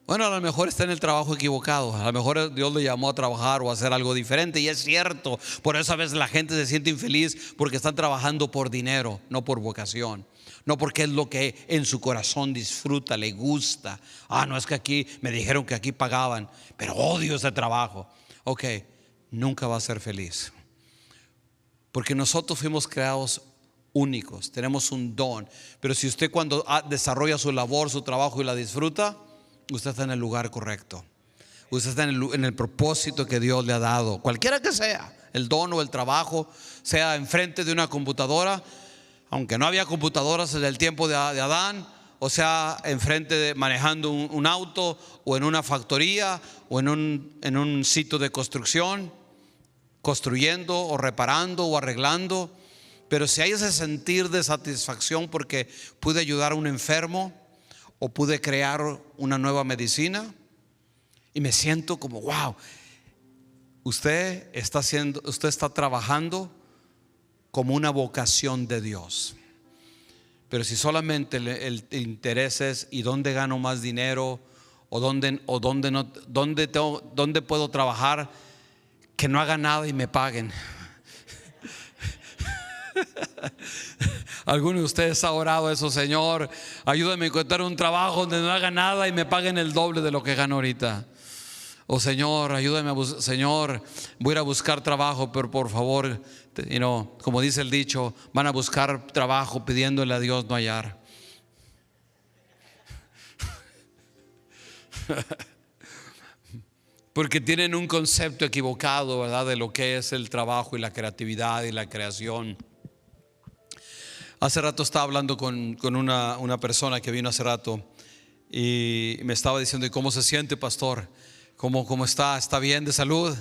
Bueno, a lo mejor está en el trabajo equivocado. A lo mejor Dios le llamó a trabajar o a hacer algo diferente, y es cierto. Por eso a veces la gente se siente infeliz porque están trabajando por dinero, no por vocación, no porque es lo que en su corazón disfruta, le gusta. No, es que aquí me dijeron que aquí pagaban, pero odio ese trabajo. Ok, nunca va a ser feliz, porque nosotros fuimos creados únicos, tenemos un don. Pero si usted cuando desarrolla su labor, su trabajo y la disfruta, usted está en el lugar correcto. Usted está en el propósito que Dios le ha dado, cualquiera que sea el don o el trabajo, sea enfrente de una computadora, aunque no había computadoras desde el tiempo de Adán, o sea enfrente de manejando un auto, o en una factoría, o en un sitio de construcción, construyendo o reparando o arreglando. Pero si hay ese sentir de satisfacción porque pude ayudar a un enfermo, o pude crear una nueva medicina, y me siento como wow, usted está trabajando como una vocación de Dios. Pero si solamente el interés es ¿y dónde gano más dinero? O dónde puedo trabajar que no haga nada y me paguen. Alguno de ustedes ha orado eso: Señor, ayúdame a encontrar un trabajo donde no haga nada y me paguen el doble de lo que gano ahorita. O Señor, ayúdame Señor, voy a ir a buscar trabajo, pero por favor, como dice el dicho, van a buscar trabajo pidiéndole a Dios no hallar. Porque tienen un concepto equivocado, ¿verdad?, de lo que es el trabajo y la creatividad y la creación. Hace rato estaba hablando con una persona que vino hace rato, y me estaba diciendo: ¿y cómo se siente, pastor? ¿Cómo está? ¿Está bien de salud?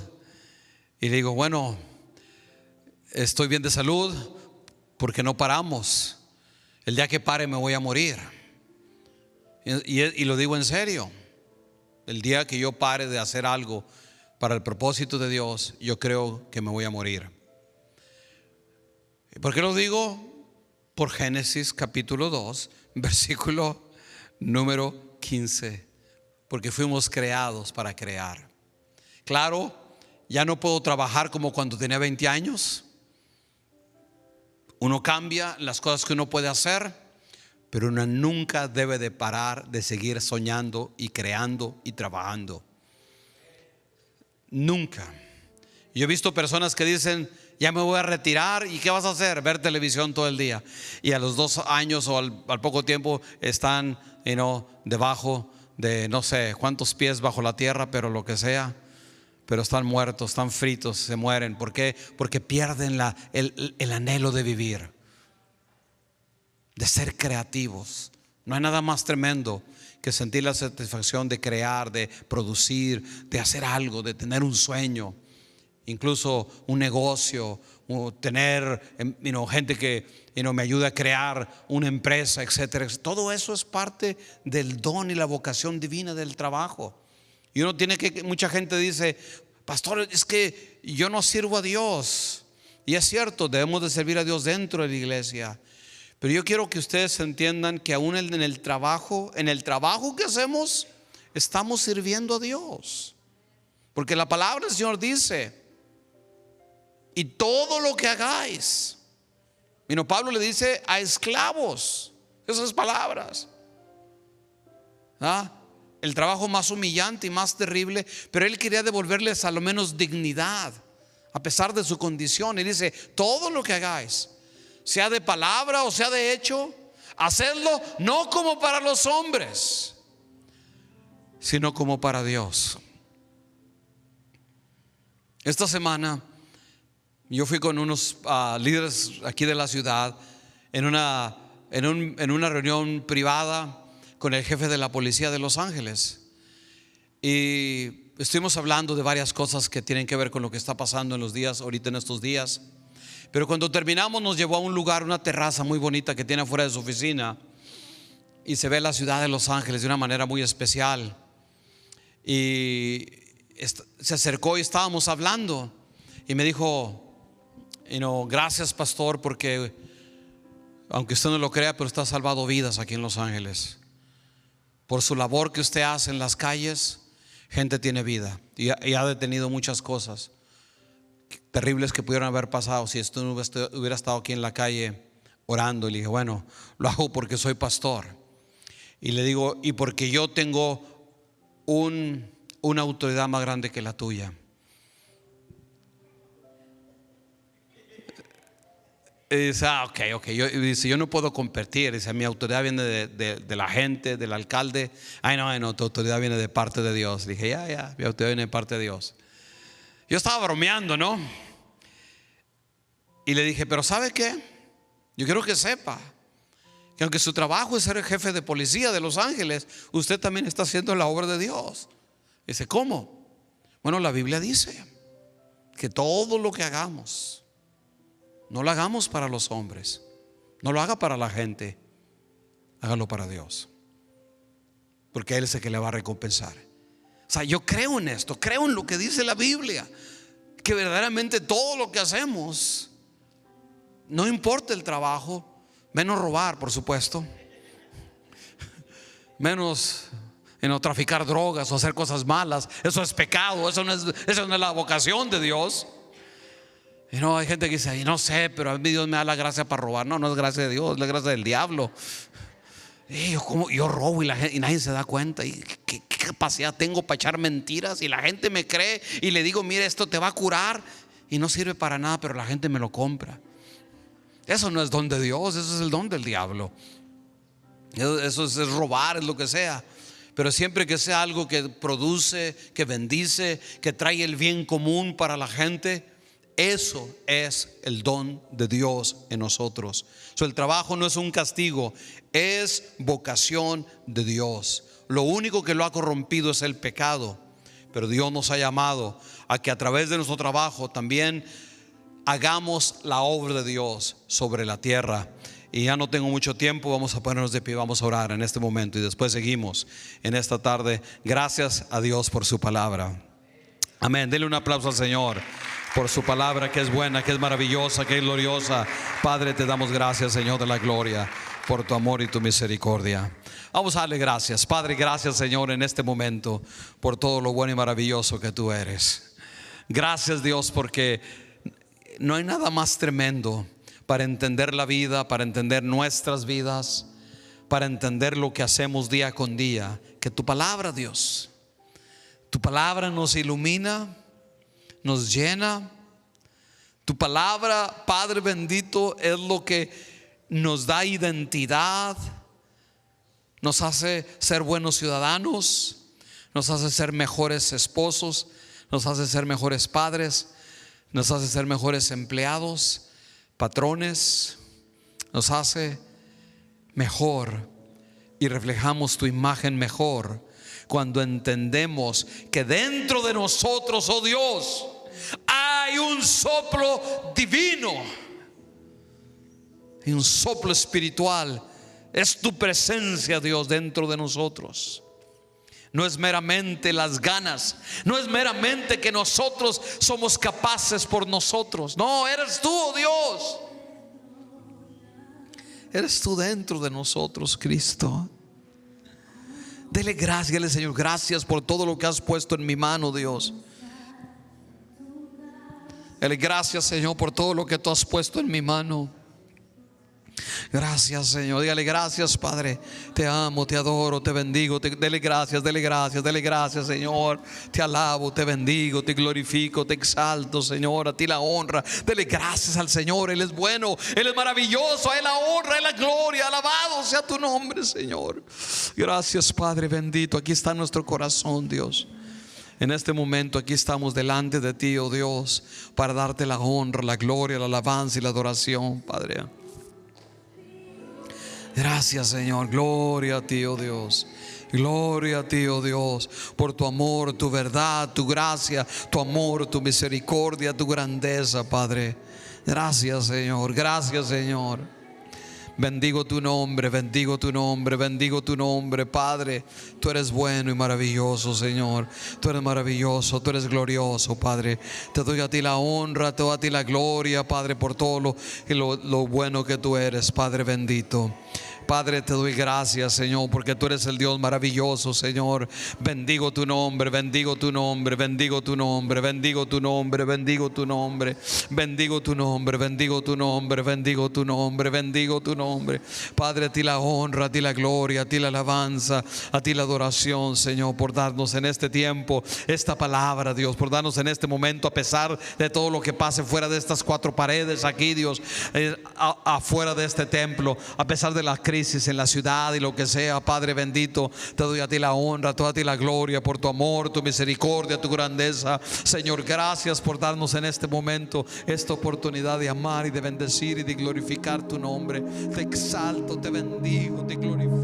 Y le digo: bueno, estoy bien de salud porque no paramos. El día que pare me voy a morir. Y lo digo en serio. El día que yo pare de hacer algo para el propósito de Dios, yo creo que me voy a morir. ¿Por qué lo digo? Por Génesis capítulo 2, versículo número 15. Porque fuimos creados para crear. Claro, ya no puedo trabajar como cuando tenía 20 años. Uno cambia las cosas que uno puede hacer, pero uno nunca debe de parar de seguir soñando y creando y trabajando. Nunca. Yo he visto personas que dicen: ya me voy a retirar, ¿y qué vas a hacer? Ver televisión todo el día. Y a los 2 años o al poco tiempo están debajo de no sé cuántos pies bajo la tierra, pero lo que sea, pero están muertos, están fritos, se mueren. ¿Por qué? Porque pierden el anhelo de vivir, de ser creativos. No hay nada más tremendo que sentir la satisfacción de crear, de producir, de hacer algo, de tener un sueño, incluso un negocio, o tener gente que me ayuda a crear una empresa, etcétera. Todo eso es parte del don y la vocación divina del trabajo. Y uno tiene que, mucha gente dice: pastor, es que yo no sirvo a Dios. Y es cierto, debemos de servir a Dios dentro de la iglesia. Pero yo quiero que ustedes entiendan que aún en el trabajo que hacemos, estamos sirviendo a Dios. Porque la palabra del Señor dice: y todo lo que hagáis. Pablo le dice a esclavos esas palabras. El trabajo más humillante y más terrible, pero él quería devolverles a lo menos dignidad a pesar de su condición. Y dice: todo lo que hagáis, sea de palabra o sea de hecho, hacedlo no como para los hombres, sino como para Dios. Esta semana yo fui con unos líderes aquí de la ciudad en una reunión privada con el jefe de la policía de Los Ángeles, y estuvimos hablando de varias cosas que tienen que ver con lo que está pasando ahorita en estos días. Pero cuando terminamos, nos llevó a un lugar, una terraza muy bonita que tiene afuera de su oficina, y se ve la ciudad de Los Ángeles de una manera muy especial. Y se acercó y estábamos hablando, y me dijo: gracias, pastor, porque aunque usted no lo crea, pero usted ha salvado vidas aquí en Los Ángeles. Por su labor que usted hace en las calles, gente tiene vida, y ha detenido muchas cosas terribles que pudieron haber pasado si esto no hubiera estado aquí en la calle orando. Y le dije: bueno, lo hago porque soy pastor. Y le digo: y porque yo tengo una autoridad más grande que la tuya. Y dice: ok. Yo no puedo competir. Dice: mi autoridad viene de la gente, del alcalde. Ay, no, tu autoridad viene de parte de Dios. Dije: ya, mi autoridad viene de parte de Dios. Yo estaba bromeando, ¿no? Y le dije: pero ¿sabe qué? Yo quiero que sepa que aunque su trabajo es ser el jefe de policía de Los Ángeles, usted también está haciendo la obra de Dios. Dice: ¿cómo? Bueno, la Biblia dice que todo lo que hagamos, no lo hagamos para los hombres, no lo haga para la gente, hágalo para Dios, porque Él es el que le va a recompensar. O sea, yo creo en esto, creo en lo que dice la Biblia, que verdaderamente todo lo que hacemos, no importa el trabajo, menos robar, por supuesto, menos traficar drogas o hacer cosas malas. Eso es pecado, eso no es la vocación de Dios. Y hay gente que dice: no sé, pero a mí Dios me da la gracia para robar. No es gracia de Dios, es la gracia del diablo. Yo robo y nadie se da cuenta. ¿Y qué capacidad tengo para echar mentiras? Y la gente me cree, y le digo: mire, esto te va a curar, y no sirve para nada, pero la gente me lo compra. Eso no es don de Dios, eso es el don del diablo. Eso es robar, es lo que sea. Pero siempre que sea algo que produce, que bendice, que trae el bien común para la gente, eso es el don de Dios en nosotros. El trabajo no es un castigo, es vocación de Dios. Lo único que lo ha corrompido es el pecado, pero Dios nos ha llamado a que a través de nuestro trabajo también hagamos la obra de Dios sobre la tierra. Y ya no tengo mucho tiempo, vamos a ponernos de pie, vamos a orar en este momento y después seguimos en esta tarde. Gracias a Dios por su palabra. Amén. Denle un aplauso al Señor por su palabra, que es buena, que es maravillosa, que es gloriosa. Padre, te damos gracias, Señor de la gloria, por tu amor y tu misericordia. Vamos a darle gracias. Padre, gracias, Señor, en este momento por todo lo bueno y maravilloso que tú eres. Gracias, Dios, porque no hay nada más tremendo para entender la vida, para entender nuestras vidas, para entender lo que hacemos día con día, que tu palabra, Dios. Tu palabra nos ilumina, nos llena. Tu palabra, Padre bendito, es lo que nos da identidad, nos hace ser buenos ciudadanos, nos hace ser mejores esposos, nos hace ser mejores padres, nos hace ser mejores empleados, patrones, nos hace mejor y reflejamos tu imagen mejor cuando entendemos que dentro de nosotros, oh Dios, hay un soplo divino y un soplo espiritual. Es tu presencia, Dios, dentro de nosotros. No es meramente las ganas, no es meramente que nosotros somos capaces por nosotros. No, eres tú, oh Dios. Eres tú dentro de nosotros, Cristo. Dele gracias, Señor, gracias por todo lo que has puesto en mi mano, Dios. Dele gracias, Señor, por todo lo que tú has puesto en mi mano. Gracias, Señor. Dígale gracias, Padre. Te amo, te adoro, te bendigo. Dele gracias, dele gracias, dele gracias, Señor. Te alabo, te bendigo, te glorifico, te exalto, Señor. A ti la honra. Dele gracias al Señor. Él es bueno, Él es maravilloso. A Él la honra, a Él la gloria. Alabado sea tu nombre, Señor. Gracias, Padre bendito. Aquí está nuestro corazón, Dios. En este momento aquí estamos delante de ti, oh Dios, para darte la honra, la gloria, la alabanza y la adoración, Padre. Gracias, Señor. Gloria a ti, oh Dios. Gloria a ti, oh Dios, por tu amor, tu verdad, tu gracia, tu amor, tu misericordia, tu grandeza, Padre. Gracias, Señor. Gracias, Señor. Bendigo tu nombre, bendigo tu nombre, bendigo tu nombre, Padre. Tú eres bueno y maravilloso, Señor. Tú eres maravilloso, tú eres glorioso, Padre. Te doy a ti la honra, te doy a ti la gloria, Padre, por todo lo bueno que tú eres, Padre bendito. Padre, te doy gracias, Señor, porque tú eres el Dios maravilloso, Señor. Bendigo tu nombre, bendigo tu nombre, bendigo tu nombre, bendigo tu nombre, bendigo tu nombre, bendigo tu nombre, bendigo tu nombre, bendigo tu nombre, bendigo tu nombre. Padre, a ti la honra, a ti la gloria, a ti la alabanza, a ti la adoración, Señor, por darnos en este tiempo esta palabra, Dios, por darnos en este momento, a pesar de todo lo que pase fuera de estas cuatro paredes aquí, Dios, afuera de este templo, a pesar de la crisis en la ciudad y lo que sea, Padre bendito, te doy a ti la honra, te doy a ti la gloria por tu amor, tu misericordia, tu grandeza, Señor. Gracias por darnos en este momento esta oportunidad de amar y de bendecir y de glorificar tu nombre. Te exalto, te bendigo, te glorifico.